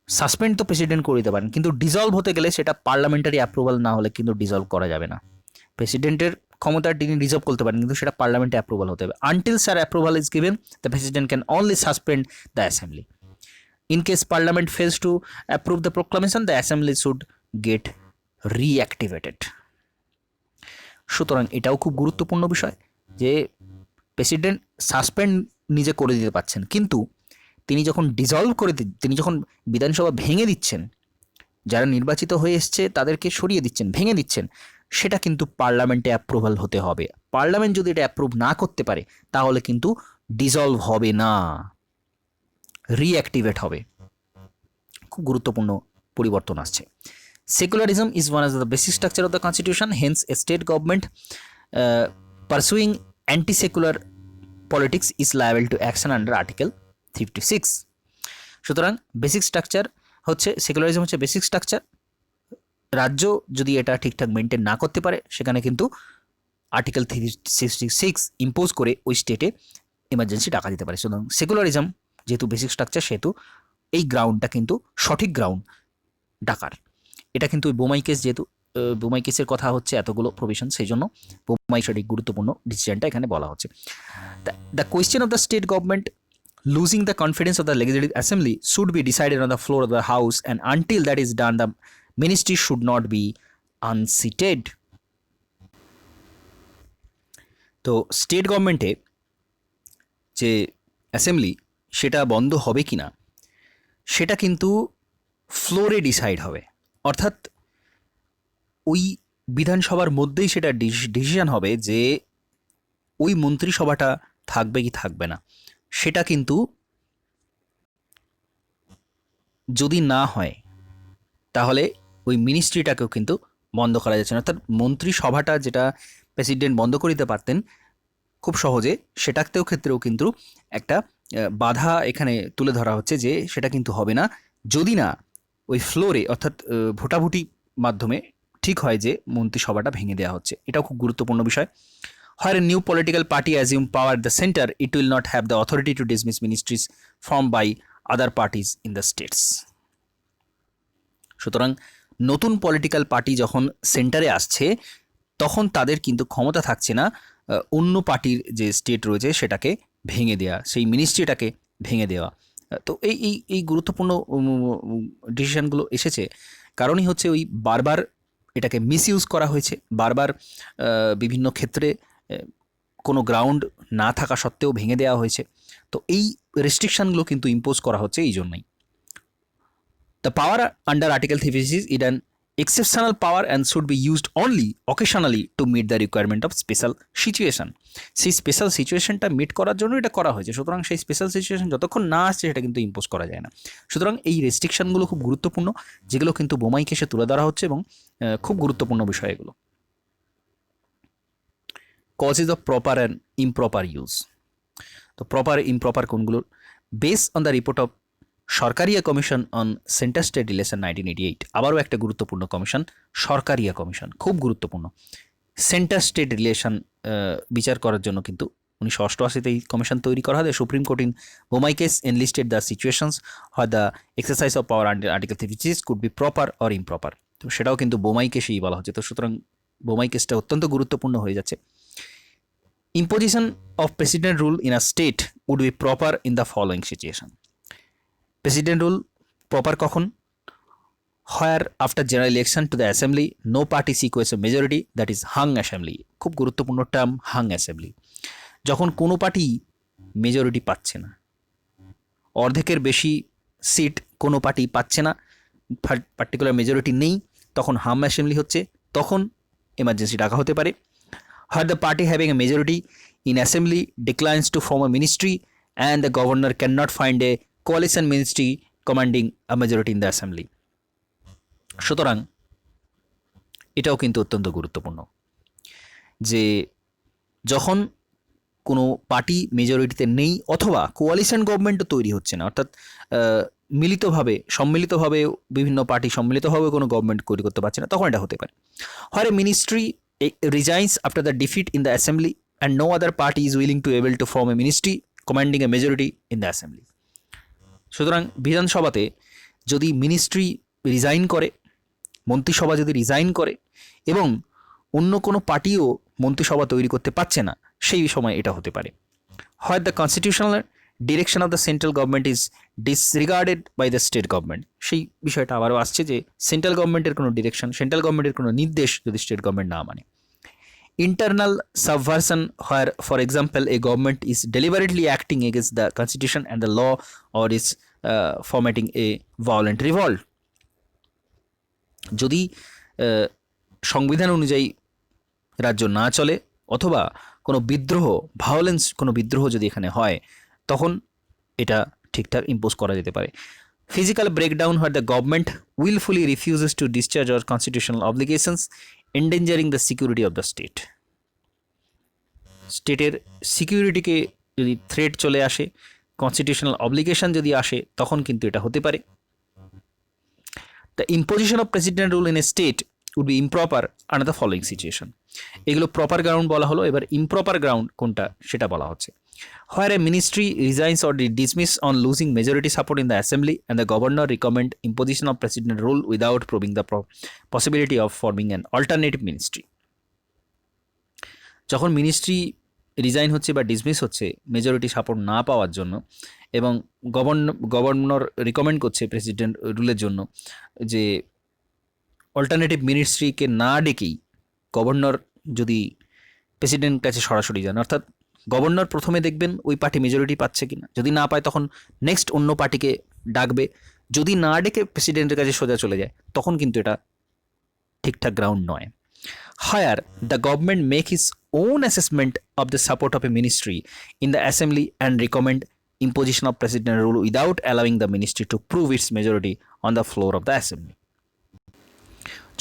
সাসপেন্ড তো প্রেসিডেন্ট করে দিতে পারেন, কিন্তু ডিসলভ হতে গেলে সেটা পার্লামেন্টারি অ্যাপ্রুভাল না হলে কিন্তু ডিসলভ করা যাবে না। প্রেসিডেন্টের ক্ষমতা তিনি রিজর্ভ করতে পারেন, কিন্তু সেটা পার্লামেন্টে অ্যাপ্রুভাল হতে হবে। Until sir approval is given, the president can only suspend the assembly. In case parliament fails to approve the proclamation, the assembly should get reactivated. সুতরাং এটাও খুব গুরুত্বপূর্ণ বিষয় যে প্রেসিডেন্ট সাসপেন্ড নিজে করে দিতে পারছেন, কিন্তু তিনি যখন ডিসলভ করে তিনি যখন বিধানসভা ভেঙে দিচ্ছেন, যারা নির্বাচিত হয়ে এসছে তাদেরকে সরিয়ে দিচ্ছেন, ভেঙে দিচ্ছেন, সেটা কিন্তু পার্লামেন্টে অ্যাপ্রুভাল হতে হবে। পার্লামেন্ট যদি এটা অ্যাপ্রুভ না করতে পারে তাহলে কিন্তু ডিসলভ হবে না, রিঅ্যাক্টিভেট হবে। খুব গুরুত্বপূর্ণ পরিবর্তন আসছে। Secularism is one of the basic structure of the constitution, hence a state government pursuing anti-secular politics is liable to action under Article 56. সুতরাং বেসিক স্ট্রাকচার হচ্ছে, সেকুলারিজম হচ্ছে বেসিক স্ট্রাকচার। রাজ্য যদি এটা ঠিকঠাক মেনটেন না করতে পারে সেখানে কিন্তু আর্টিকেল 366 ইম্পোজ করে ওই স্টেটে এমার্জেন্সি ডাকা দিতে পারে। সুতরাং সেকুলারিজম যেহেতু বেসিক স্ট্রাকচার সেহেতু এই গ্রাউন্ডটা কিন্তু সঠিক গ্রাউন্ড ডাকার। এটা কিন্তু ওই বোমাই কেস, যেহেতু বোমাই কেসের কথা হচ্ছে এতগুলো প্রভিশন, সেই জন্য বোমাই সঠিক গুরুত্বপূর্ণ ডিসিশনটা এখানে বলা হচ্ছে। The question of the state government losing the confidence of the legislative assembly should be decided on the floor of the house, and until that is done the ministry should not be unseated. তো state গভর্নমেন্টে যে assembly সেটা বন্ধ হবে কি না সেটা কিন্তু ফ্লোরে ডিসাইড হবে, অর্থাৎ ওই বিধানসভার মধ্যেই সেটা ডিসিশন হবে যে ওই মন্ত্রিসভাটা থাকবে কি থাকবে না। সেটা কিন্তু যদি না হয় তাহলে ওই মিনিস্ট্রিটাকেও কিন্তু বন্ধ করা যাচ্ছে না, অর্থাৎ মন্ত্রিসভাটা যেটা প্রেসিডেন্ট বন্ধ করে দিতে পারতেন খুব সহজে, সেটাতেও ক্ষেত্রেও কিন্তু একটা বাধা এখানে তুলে ধরা হচ্ছে যে সেটা কিন্তু হবে না যদি না ওই ফ্লোরে অর্থাৎ ভোটাভুটি মাধ্যমে ঠিক হয় যে মন্ত্রিসভাটা ভেঙে দেওয়া হচ্ছে। এটাও খুব গুরুত্বপূর্ণ বিষয়। Where a new political party assume power at the center, it will not have the authority to dismiss ministries formed by other parties in the states. সুতরাং নতুন পলিটিক্যাল পার্টি যখন সেন্টারে আসছে তখন তাদের কিন্তু ক্ষমতা থাকছে না অন্য পার্টির যে স্টেট রয়েছে সেটাকে ভেঙে দেওয়া, সেই মিনিস্ট্রিটাকে ভেঙে দেওয়া। তো এই গুরুত্বপূর্ণ ডিসিশনগুলো এসেছে কারণই হচ্ছে ওই বারবার এটাকে মিসইউজ করা হয়েছে, বারবার বিভিন্ন ক্ষেত্রে কোনো গ্রাউন্ড না থাকা সত্ত্বেও ভেঙে দেওয়া হয়েছে। তো এই রেস্ট্রিকশানগুলো কিন্তু ইম্পোজ করা হচ্ছে এই জন্যই। The power under article 356 is an exceptional power and should be used only occasionally to meet the requirement of special situation. সেই স্পেশাল সিচুয়েশনটা মিট করার জন্য এটা করা হয়েছে। সুতরাং সেই স্পেশাল সিচুয়েশন যতক্ষণ না আসছে সেটা কিন্তু ইম্পোজ করা যায় না। সুতরাং এই রেস্ট্রিকশানগুলো খুব গুরুত্বপূর্ণ, যেগুলো কিন্তু বোমাই কেসে তুলে ধরা হচ্ছে এবং খুব গুরুত্বপূর্ণ বিষয় এগুলো। Causes of proper and improper use. তো প্রপার ইমপ্রপার কোনগুলোর? Base on the report of Sarkaria commission on centre state relation 1988, আবারও একটা গুরুত্বপূর্ণ কমিশন, সরকারিয়া কমিশন, খুব গুরুত্বপূর্ণ। সেন্টার স্টেট রিলেশন বিচার করার জন্য কিন্তু 1988 এই কমিশন তৈরি করা হয়। Supreme court in Bommai case enlisted the situations হয় the exercise of power under article 356 could be proper or improper. তো সেটাও কিন্তু বোমাই কেসেই বলা হচ্ছে। তো সুতরাং বোমাই কেসটা অত্যন্ত গুরুত্বপূর্ণ হয়ে যাচ্ছে। Imposition of president rule in a state would be proper in the following situation. President rule proper কখন? Where after general election to the assembly no party seeks a majority, that is hung assembly. খুব গুরুত্বপূর্ণ term hung assembly। যখন কোনো party majority পাচ্ছে না, অর্ধেকের বেশি seat কোনো পার্টি পাচ্ছে না, পার্টিকুলার মেজরিটি নেই, তখন হাম অ্যাসেম্বলি হচ্ছে, তখন এমার্জেন্সি ডাকা হতে পারে। Where the party having a majority in assembly declines to form a ministry and the governor cannot find a coalition ministry commanding a majority in the assembly. সুতরাং এটাও কিন্তু অত্যন্ত গুরুত্বপূর্ণ যে যখন কোনো পার্টি মেজরিটিতে নেই অথবা কোয়ালিশন গভর্নমেন্টও তৈরি হচ্ছে না, অর্থাৎ সম্মিলিতভাবে বিভিন্ন পার্টি সম্মিলিতভাবে কোনো গভর্নমেন্ট তৈরি করতে পারছে না, তখন এটা হতে পারে। Where a ministry resigns after the defeat in the assembly and no other party is willing to able to form a ministry commanding a majority in the assembly. সুতরাং বিধানসভাতে যদি মিনিস্ট্রি রিজাইন করে, মন্ত্রিসভা যদি রিজাইন করে এবং অন্য কোনো পার্টিও মন্ত্রিসভা তৈরি করতে পারছে না, সেই সময় এটা হতে পারে। হয় the constitutional direction of the central government is disregarded by the state government. সেই বিষয়টা আবারও আসছে যে সেন্ট্রাল গভর্নমেন্টের কোনো ডিরেকশন, সেন্ট্রাল গভর্নমেন্টের কোনো নির্দেশ যদি স্টেট গভর্নমেন্ট না মানে। Internal subversion, where for example a government is deliberately acting against the constitution and the law or is formatting a violent revolt. যদি সংবিধান অনুযায়ী রাজ্য না চলে অথবা কোনো বিদ্রোহ, ভায়োলেন্স কোনো বিদ্রোহ যদি এখানে হয়, তখন এটা ঠিকঠাক ইম্পোজ করা যেতে পারে। Physical breakdown where the government wilfully refuses to discharge our constitutional obligations endangering the security of the state. স্টেটের সিকিউরিটিকে যদি থ্রেট চলে আসে, কনস্টিটিউশনাল অব্লিগেশন যদি আসে, তখন কিন্তু এটা হতে পারে। The imposition of president rule in a state would be improper under the following situation. এগুলো প্রপার গ্রাউন্ড বলা হলো, এবার ইমপ্রপার গ্রাউন্ড কোনটা সেটা বলা হচ্ছে। Where a ministry resigns or dismiss on losing majority support in the assembly and the governor recommend imposition of president rule without probing the possibility of forming an alternative ministry. যখন ministry resign হচ্ছে বা dismiss হচ্ছে majority support না পাওয়ার জন্য, এবং governor recommend করছে president রুলের জন্য যে অল্টারনেটিভ মিনিস্ট্রিকে না ডেকেই গভর্নর যদি প্রেসিডেন্ট কাছে সরাসরি যান, অর্থাৎ গভর্নর প্রথমে দেখবেন ওই পার্টি মেজরিটি পাচ্ছে কিনা, যদি না পায় তখন নেক্সট অন্য পার্টিকে ডাকবে, যদি না ডেকে প্রেসিডেন্টের কাছে সোজা চলে যায়, তখন কিন্তু এটা ঠিকঠাক গ্রাউন্ড নয়। Where the government make his own assessment of the support of a ministry in the assembly and recommend imposition of president rule without allowing the ministry to prove its majority on the floor of the assembly.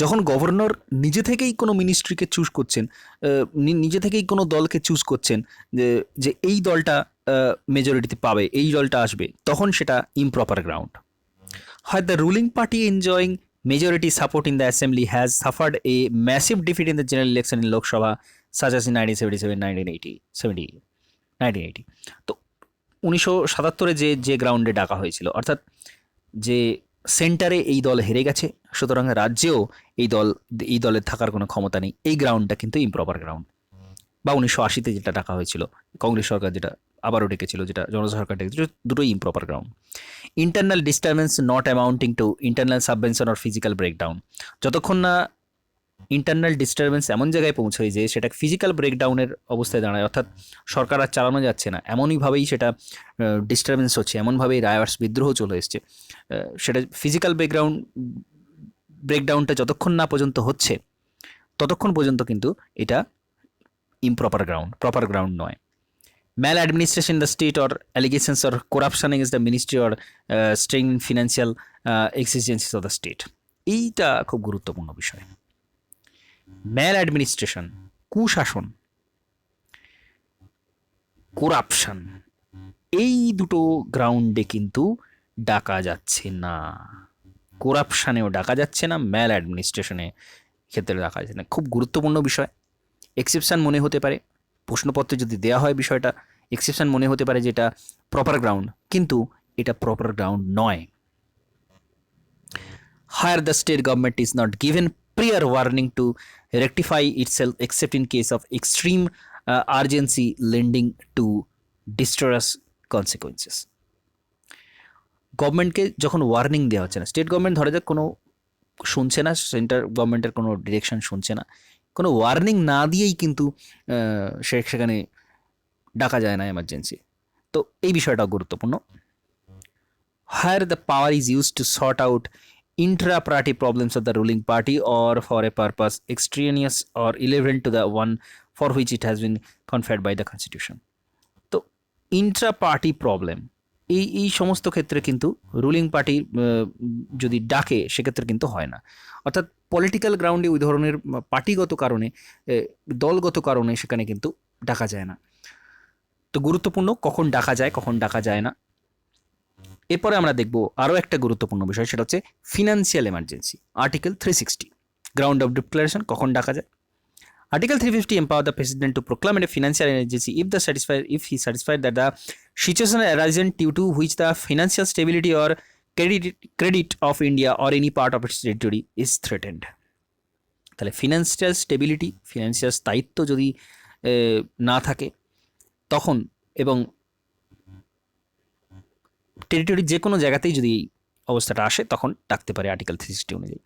যখন governor নিজে থেকেই কোনো মিনিস্ট্রিকে choose করছেন, নিজে থেকেই কোনো দলকে choose করছেন যে এই দলটা মেজরিটিতে পাবে, এই দলটা আসবে, তখন সেটা ইমপ্রপার গ্রাউন্ড। হয় the ruling party enjoying majority support in the assembly has suffered a massive defeat in the general election in Lok Sabha such as in 1977, 1980 তো 1977 যে গ্রাউন্ডে ডাকা হয়েছিল, অর্থাৎ যে সেন্টারে এই দল হেরে গেছে, সুতরাং রাজ্যেও এই দলের থাকার কোনো ক্ষমতা নেই, এই গ্রাউন্ডটা কিন্তু ইমপ্রপার গ্রাউন্ড। বা 1980-তে যেটা ডাকা হয়েছিল কংগ্রেস সরকার, যেটা আবারও ডেকেছিল, যেটা জনসরকার ডেকেছিল, দুটোই improper ground. Internal disturbance not amounting two internal subvention or physical breakdown, যতক্ষণ না ইন্টারনাল ডিস্টারবেন্স এমন জায়গায় পৌঁছয় যে সেটা ফিজিক্যাল ব্রেকডাউনের অবস্থায় দাঁড়ায়, অর্থাৎ সরকার আর চালানো যাচ্ছে না, এমনইভাবেই সেটা ডিস্টারবেন্স হচ্ছে, এমনভাবেই রায়টস বিদ্রোহ চলে এসছে, সেটা ফিজিক্যাল ব্রেকডাউনটা যতক্ষণ না পর্যন্ত হচ্ছে ততক্ষণ পর্যন্ত কিন্তু এটা ইমপ্রপার গ্রাউন্ড, প্রপার গ্রাউন্ড নয়। Maladministration in the state or allegations or corruption against the ministry or strain in financial exigencies of the state, এইটা খুব গুরুত্বপূর্ণ বিষয়। ম্যাল অ্যাডমিনিস্ট্রেশন, কুশাসন, করাপশন, এই দুটো গ্রাউন্ডে কিন্তু ডাকা যাচ্ছে না। করাপশানেও ডাকা যাচ্ছে না, ম্যাল অ্যাডমিনিস্ট্রেশনে ক্ষেত্রে ডাকা যাচ্ছে না। খুব গুরুত্বপূর্ণ বিষয়। এক্সেপশান মনে হতে পারে, প্রশ্নপত্রে যদি দেওয়া হয় বিষয়টা, এক্সেপশান মনে হতে পারে যেটা প্রপার গ্রাউন্ড, কিন্তু এটা প্রপার গ্রাউন্ড নয়। Where the state government is not given prior warning to rectify itself except in case of extreme urgency lending to disastrous consequences. গভর্নমেন্টকে যখন ওয়ার্নিং দেওয়া হচ্ছে না, স্টেট গভর্নমেন্ট ধরে যাক কোনো শুনছে না, সেন্ট্রাল গভর্নমেন্টের কোনো ডিরেকশন শুনছে না, কোনো ওয়ার্নিং না দিয়েই কিন্তু সেখানে ডাকা যায় না এমার্জেন্সি, তো এই বিষয়টা গুরুত্বপূর্ণ। Where the power is use to sort out intra-party problems of the ruling party or for a purpose extraneous or irrelevant to the one for which it has been conferred by the constitution. তো intra-party problem এই সমস্ত ক্ষেত্রে কিন্তু ruling party যদি ডাকে সেক্ষেত্রে কিন্তু হয় না, অর্থাৎ পলিটিক্যাল গ্রাউন্ডে ওই ধরনের পার্টিগত কারণে, দলগত কারণে সেখানে কিন্তু ডাকা যায় না। তো গুরুত্বপূর্ণ কখন ডাকা যায়, কখন ডাকা যায় না। এরপরে আমরা দেখব আরও একটা গুরুত্বপূর্ণ বিষয়, সেটা হচ্ছে financial emergency. Article 360 ground of declaration, কখন ডাকা যায়। Article 350 empower the president to proclaim a financial emergency if he satisfied that the situation arisen due to which the financial stability or credit of India or any part of its territory is threatened. তাহলে financial stability, financial স্থায়িত্ব যদি না থাকে তখন, এবং টেরিটরির যে কোনো জায়গাতেই যদি এই অবস্থাটা আসে তখন ডাকতে পারে আর্টিকেল 360 অনুযায়ী।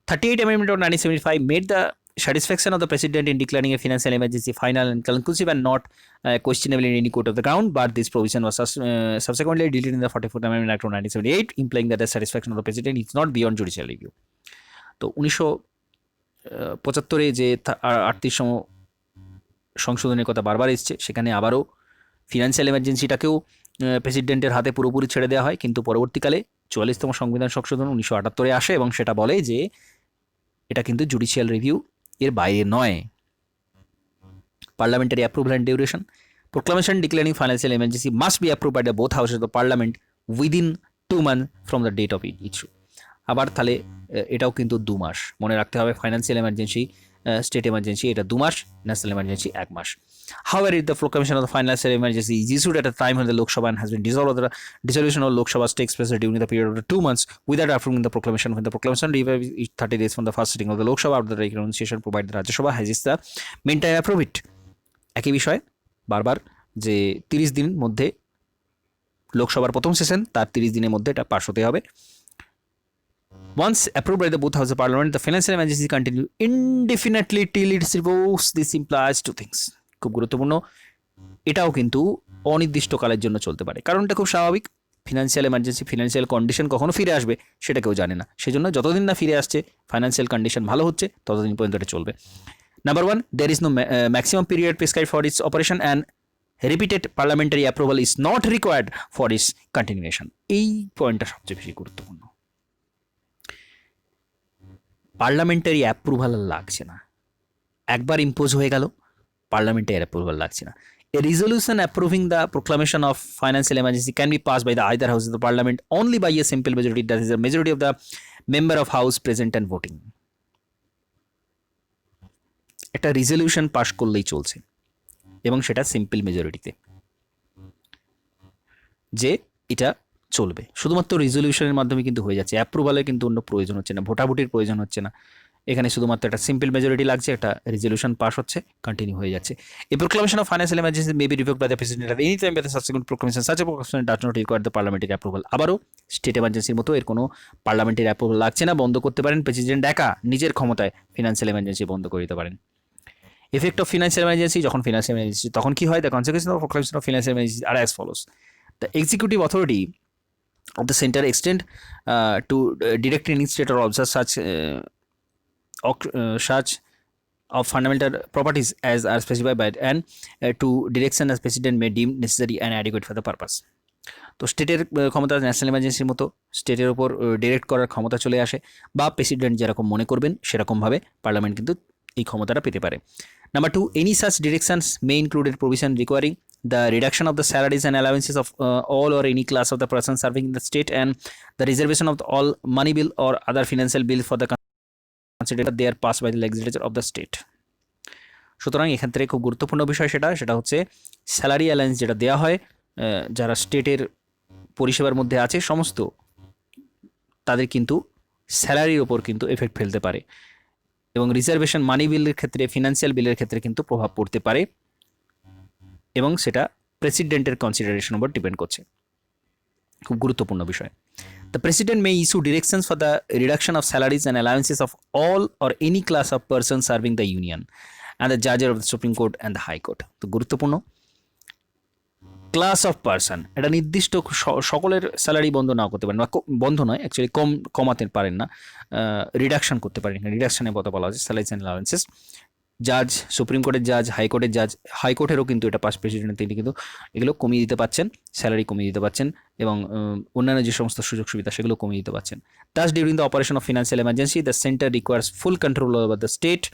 38 Amendment of 1975 made the satisfaction of the President in declaring a financial emergency final and conclusive and not questionable in any court of the ground, but this provision was subsequently deleted in the 44th Amendment Act of 1978, implying that the satisfaction of the President is not beyond judicial review. তো 1975 যে 38তম সংশোধনের কথা বারবার এসছে, সেখানে আবারও financial এমার্জেন্সিটাকেও প্রেসিডেন্টের হাতে পুরোপুরি ছেড়ে দেওয়া হয়, কিন্তু পরবর্তীকালে 44তম সংবিধান সংশোধন 1978 আসে এবং সেটা বলে যে এটা কিন্তু জুডিশিয়াল রিভিউ এর বাইরে নয়। Parliamentary approval and duration, proclamation declaring financial emergency must be approve by the both houses of the parliament within 2 months from the date of issue. আবার তাহলে এটাও কিন্তু 2 মাস, মনে রাখতে হবে। ফাইন্যান্সিয়াল এমার্জেন্সি, স্টেট এমার্জেন্সি এটা 2 মাস, ন্যাশনাল এমার্জেন্সি 1 মাস। However, if the proclamation of the financial emergency is issued at a time when the Lok Sabha has been dissolved, or the dissolution of Lok Sabha takes place during the period of the 2 months without approving the proclamation, when the proclamation revives 30 days from the first sitting of the Lok Sabha after the reconciliation, provided the Rajya Sabha has its the meantime approve it. একই বিষয় বারবার যে 30 দিন মধ্যে লোকসভার প্রথম session, তার 30 দিনের মধ্যে এটা পাস হতে হবে। Once approved by the both houses of parliament, the financial emergency continue indefinitely till it revokes. This implies 2 things. খুব গুরুত্বপূর্ণ, এটাও কিন্তু অনির্দিষ্টকালের জন্য চলতে পারে। কারণটা খুব স্বাভাবিক, ফিনান্সিয়াল এমার্জেন্সি, ফিনান্সিয়াল কন্ডিশন কখনো ফিরে আসবে সেটা কেউ জানে না, সেজন্য যতদিন না ফিরে আসছে, ফাইন্যান্সিয়াল কন্ডিশন ভালো হচ্ছে, ততদিন পর্যন্ত এটা চলবে। Number 1, there is no maximum period prescribed for its operation and repeated parliamentary approval is not required for its continuation. এই পয়েন্টটা সবচেয়ে বেশি গুরুত্বপূর্ণ। পার্লামেন্টারি অ্যাপ্রুভাল লাগছে না, একবার ইম্পোজ হয়ে গেল, পার্লামেন্টারি অ্যাপ্রুভাল লাগছে না। A resolution approving the proclamation of financial emergency can be passed by the either house of the parliament only by a simple majority, that is a majority of the member of house present and voting. একটা resolution pass করলেই চলছে এবং সেটা simple মেজরিটিতে, যে এটা চলবে, শুধুমাত্র রিজলিউশনের মাধ্যমে কিন্তু হয়ে যাচ্ছে। অ্যাপ্রুভালের কিন্তু অন্য প্রয়োজন হচ্ছে না, ভোটাভুটির প্রয়োজন হচ্ছে না, এখানে শুধুমাত্র একটা সিম্পল মেজরিটি লাগছে, একটা রেজলিউশন পাস হচ্ছে, কন্টিনিউ হয়ে যাচ্ছে। এই proclamation of financial emergency may be revoked by the president at any time by the subsequent proclamation, such a proclamation does not require the parliamentary approval. আবারও state এমার্জেন্সির মতো এর কোনো পার্লামেন্টারি অ্যাপ্রুভাল লাগছে না, বন্ধ করতে পারেন প্রেসিডেন্ট একা নিজের ক্ষমতায়, ফিনান্সিয়াল এমার্জেন্সি বন্ধ করে দিতে পারেন। এফেক্ট অফ ফিনান্সিয়াল এমার্জেন্সি, যখন ফিনান্সিয়াল এমার্জেন্সি তখন কি হয়, the consequence of proclamation of financial emergency are as follows. The executive authority of the center extend to direct administrator or observe such of fundamental properties as are specified by and to direction as president may deem necessary and adequate for the purpose. তো স্টেটের ক্ষমতা national এমার্জেন্সির মতো স্টেটের ওপর direct করার ক্ষমতা চলে আসে, বা প্রেসিডেন্ট যেরকম মনে করবেন সেরকমভাবে পার্লামেন্ট কিন্তু এই ক্ষমতাটা পেতে পারে। Number 2, any such directions May included provision recurring the reduction of the salaries and allowances of all or any class of the person serving in the state and the reservation of all money bill or other financial bill for the considered they are passed by the legislature of the state. সুতরাং এখান থেকে খুব গুরুত্বপূর্ণ বিষয় সেটা হচ্ছে salary alliance যেটা দেওয়া হয় যারা স্টেটের পরিষেবার মধ্যে আছে সমস্ত, তাদের কিন্তু স্যালারির ওপর কিন্তু এফেক্ট ফেলতে পারে, এবং রিজার্ভেশন মানি বিলের ক্ষেত্রে, ফিনান্সিয়াল বিলের ক্ষেত্রে কিন্তু প্রভাব পড়তে পারে, এবং সেটা প্রেসিডেন্টের কনসিডারেশন উপর ডিপেন্ড করছে। খুব গুরুত্বপূর্ণ বিষয়। The president may issue directions for the reduction of salaries and allowances of all or any class of person serving the union and the জাজের of the supreme court and the high court. তো গুরুত্বপূর্ণ, class of person, এটা নির্দিষ্ট সকলের salary বন্ধ নাও করতে পারেন, বা বন্ধ নয়, অ্যাকচুয়ালি কমাতে পারেন না, রিডাকশন করতে পারেন, রিডাকশনের কথা বলা হচ্ছে স্যালারিজ অ্যান্ড অ্যালাউন্সেস। জাজ, সুপ্রিম কোর্টের জাজ, হাইকোর্টের জাজ, হাইকোর্টেরও কিন্তু এটা পাস প্রেসিডেন্ট, তিনি কিন্তু এগুলো কমিয়ে দিতে পারছেন, স্যালারি কমিয়ে দিতে পারছেন, এবং অন্যান্য যে সমস্ত সুযোগ সুবিধা সেগুলো কমিয়ে দিতে পারছেন। Thus, during the operation of financial emergency, the center requires full control over the state.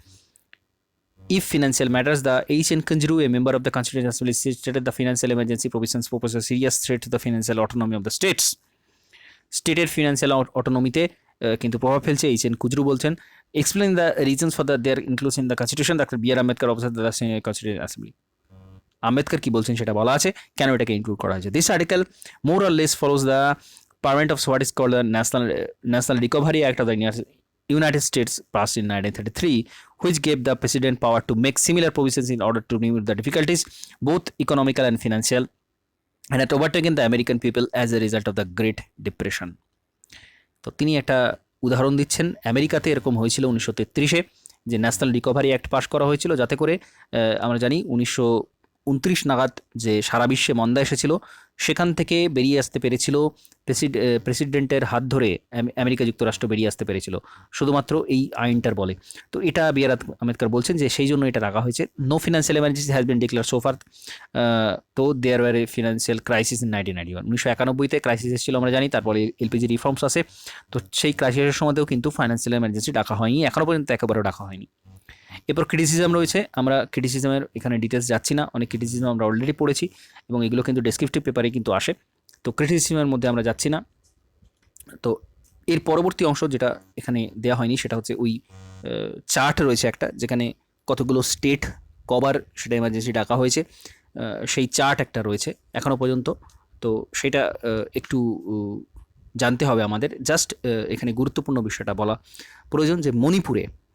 If financial matters, the H.N. Kunjru, a member of the Constituent Assembly, stated the financial emergency provisions pose a serious threat to the financial autonomy of the states. স্টেটের financial অটোনমিতে কিন্তু প্রভাব ফেলছে, H.N. Kunzru বলছেন। Explain the reasons for the their inclusion in the constitution, doctor B R Ambedkar observe the constituent assembly. Ambedkar কি বলছেন সেটা বলা আছে, কেন এটাকে ইনক্লুড করা হয়েছে। This article more or less follows the parliament of what is called the national recovery act of the United States passed in 1933, which gave the president power to make similar provisions in order to remove the difficulties, both economical and financial, and had overtaken the American people as a result of the Great Depression. তো তিনি একটা উদাহরণ দিচ্ছেন, আমেরিকাতে এরকম হয়েছিল 1933-এ, যে national recovery act pass করা হয়েছিল, যাতে করে আমরা জানি 29 নাগাদ যে সারা বিশ্বে মন্দা এসেছিল সেখান থেকে বেরিয়ে আসতে পেরেছিল, প্রেসিডেন্টের হাত ধরে আমেরিকা যুক্তরাষ্ট্র বেরিয়ে আসতে পেরেছিল শুধুমাত্র এই আইনটার বলে। তো এটা বি আর আম্বেদকর বলছেন যে সেই জন্য এটা রাখা হয়েছে। No financial emergency has been declare so far, তো there were a financial crisis in 1991, 1991তে ক্রাইসিস এসেছিল আমরা জানি, তারপরে এলপিজি রিফর্মস আসে। তো সেই ক্রাইসিসের সময়তেও কিন্তু ফাইন্যান্সিয়াল এমার্জেন্সি ডাকা হয়নি, এখনও পর্যন্ত একেবারেও ডাকা হয়নি। এরপর ক্রিটিসিজম রয়েছে, আমরা ক্রিটিসিজমের এখানে ডিটেলস যাচ্ছি না, অনেক ক্রিটিসিজম আমরা অলরেডি পড়েছি এবং এগুলো কিন্তু ডেসক্রিপটিভ পেপারে কিন্তু আসে, তো ক্রিটিসিজমের মধ্যে আমরা যাচ্ছি না। তো এর পরবর্তী অংশ যেটা এখানে দেওয়া হয়নি সেটা হচ্ছে ওই চার্ট রয়েছে একটা, যেখানে কতগুলো স্টেট কবার সেটা এমার্জেন্সি ডাকা হয়েছে, সেই চার্ট একটা রয়েছে এখনও পর্যন্ত। তো সেটা একটু জানতে হবে আমাদের। জাস্ট এখানে গুরুত্বপূর্ণ বিষয়টা বলা প্রয়োজন যে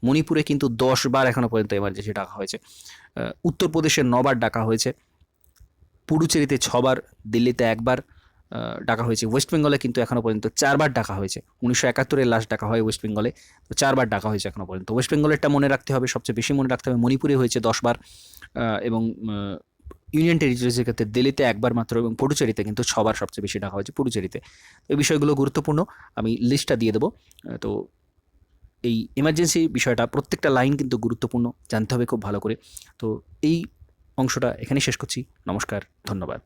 মণিপুরে কিন্তু 10 বার এখনও পর্যন্ত এমার্জেন্সি ডাকা হয়েছে, উত্তরপ্রদেশের 9 বার ডাকা হয়েছে, পুডুচেরিতে 6 বার, দিল্লিতে 1 বার ডাকা হয়েছে, ওয়েস্ট বেঙ্গলে কিন্তু এখনও পর্যন্ত 4 বার ডাকা হয়েছে। 1971-এর লাস্ট ডাকা হয় ওয়েস্ট বেঙ্গলে, তো 4 বার ডাকা হয়েছে এখনও পর্যন্ত। ওয়েস্ট বেঙ্গলেরটা মনে রাখতে হবে, সবচেয়ে বেশি মনে রাখতে হবে। মণিপুরে হয়েছে 10 বার, এবং ইউনিয়ন টেরিটরিজের ক্ষেত্রে দিল্লিতে 1 বার মাত্র, এবং পুডুচেরিতে কিন্তু 6 বার সবচেয়ে বেশি ডাকা হয়েছে পুডুচেরিতে। এই বিষয়গুলো গুরুত্বপূর্ণ, আমি লিস্টটা দিয়ে দেবো। তো এই এমার্জেন্সি বিষয়টা প্রত্যেকটা লাইন কিন্তু গুরুত্বপূর্ণ, জানতে হবে খুব ভালো করে। তো এই অংশটা এখানেই শেষ করছি। নমস্কার, ধন্যবাদ।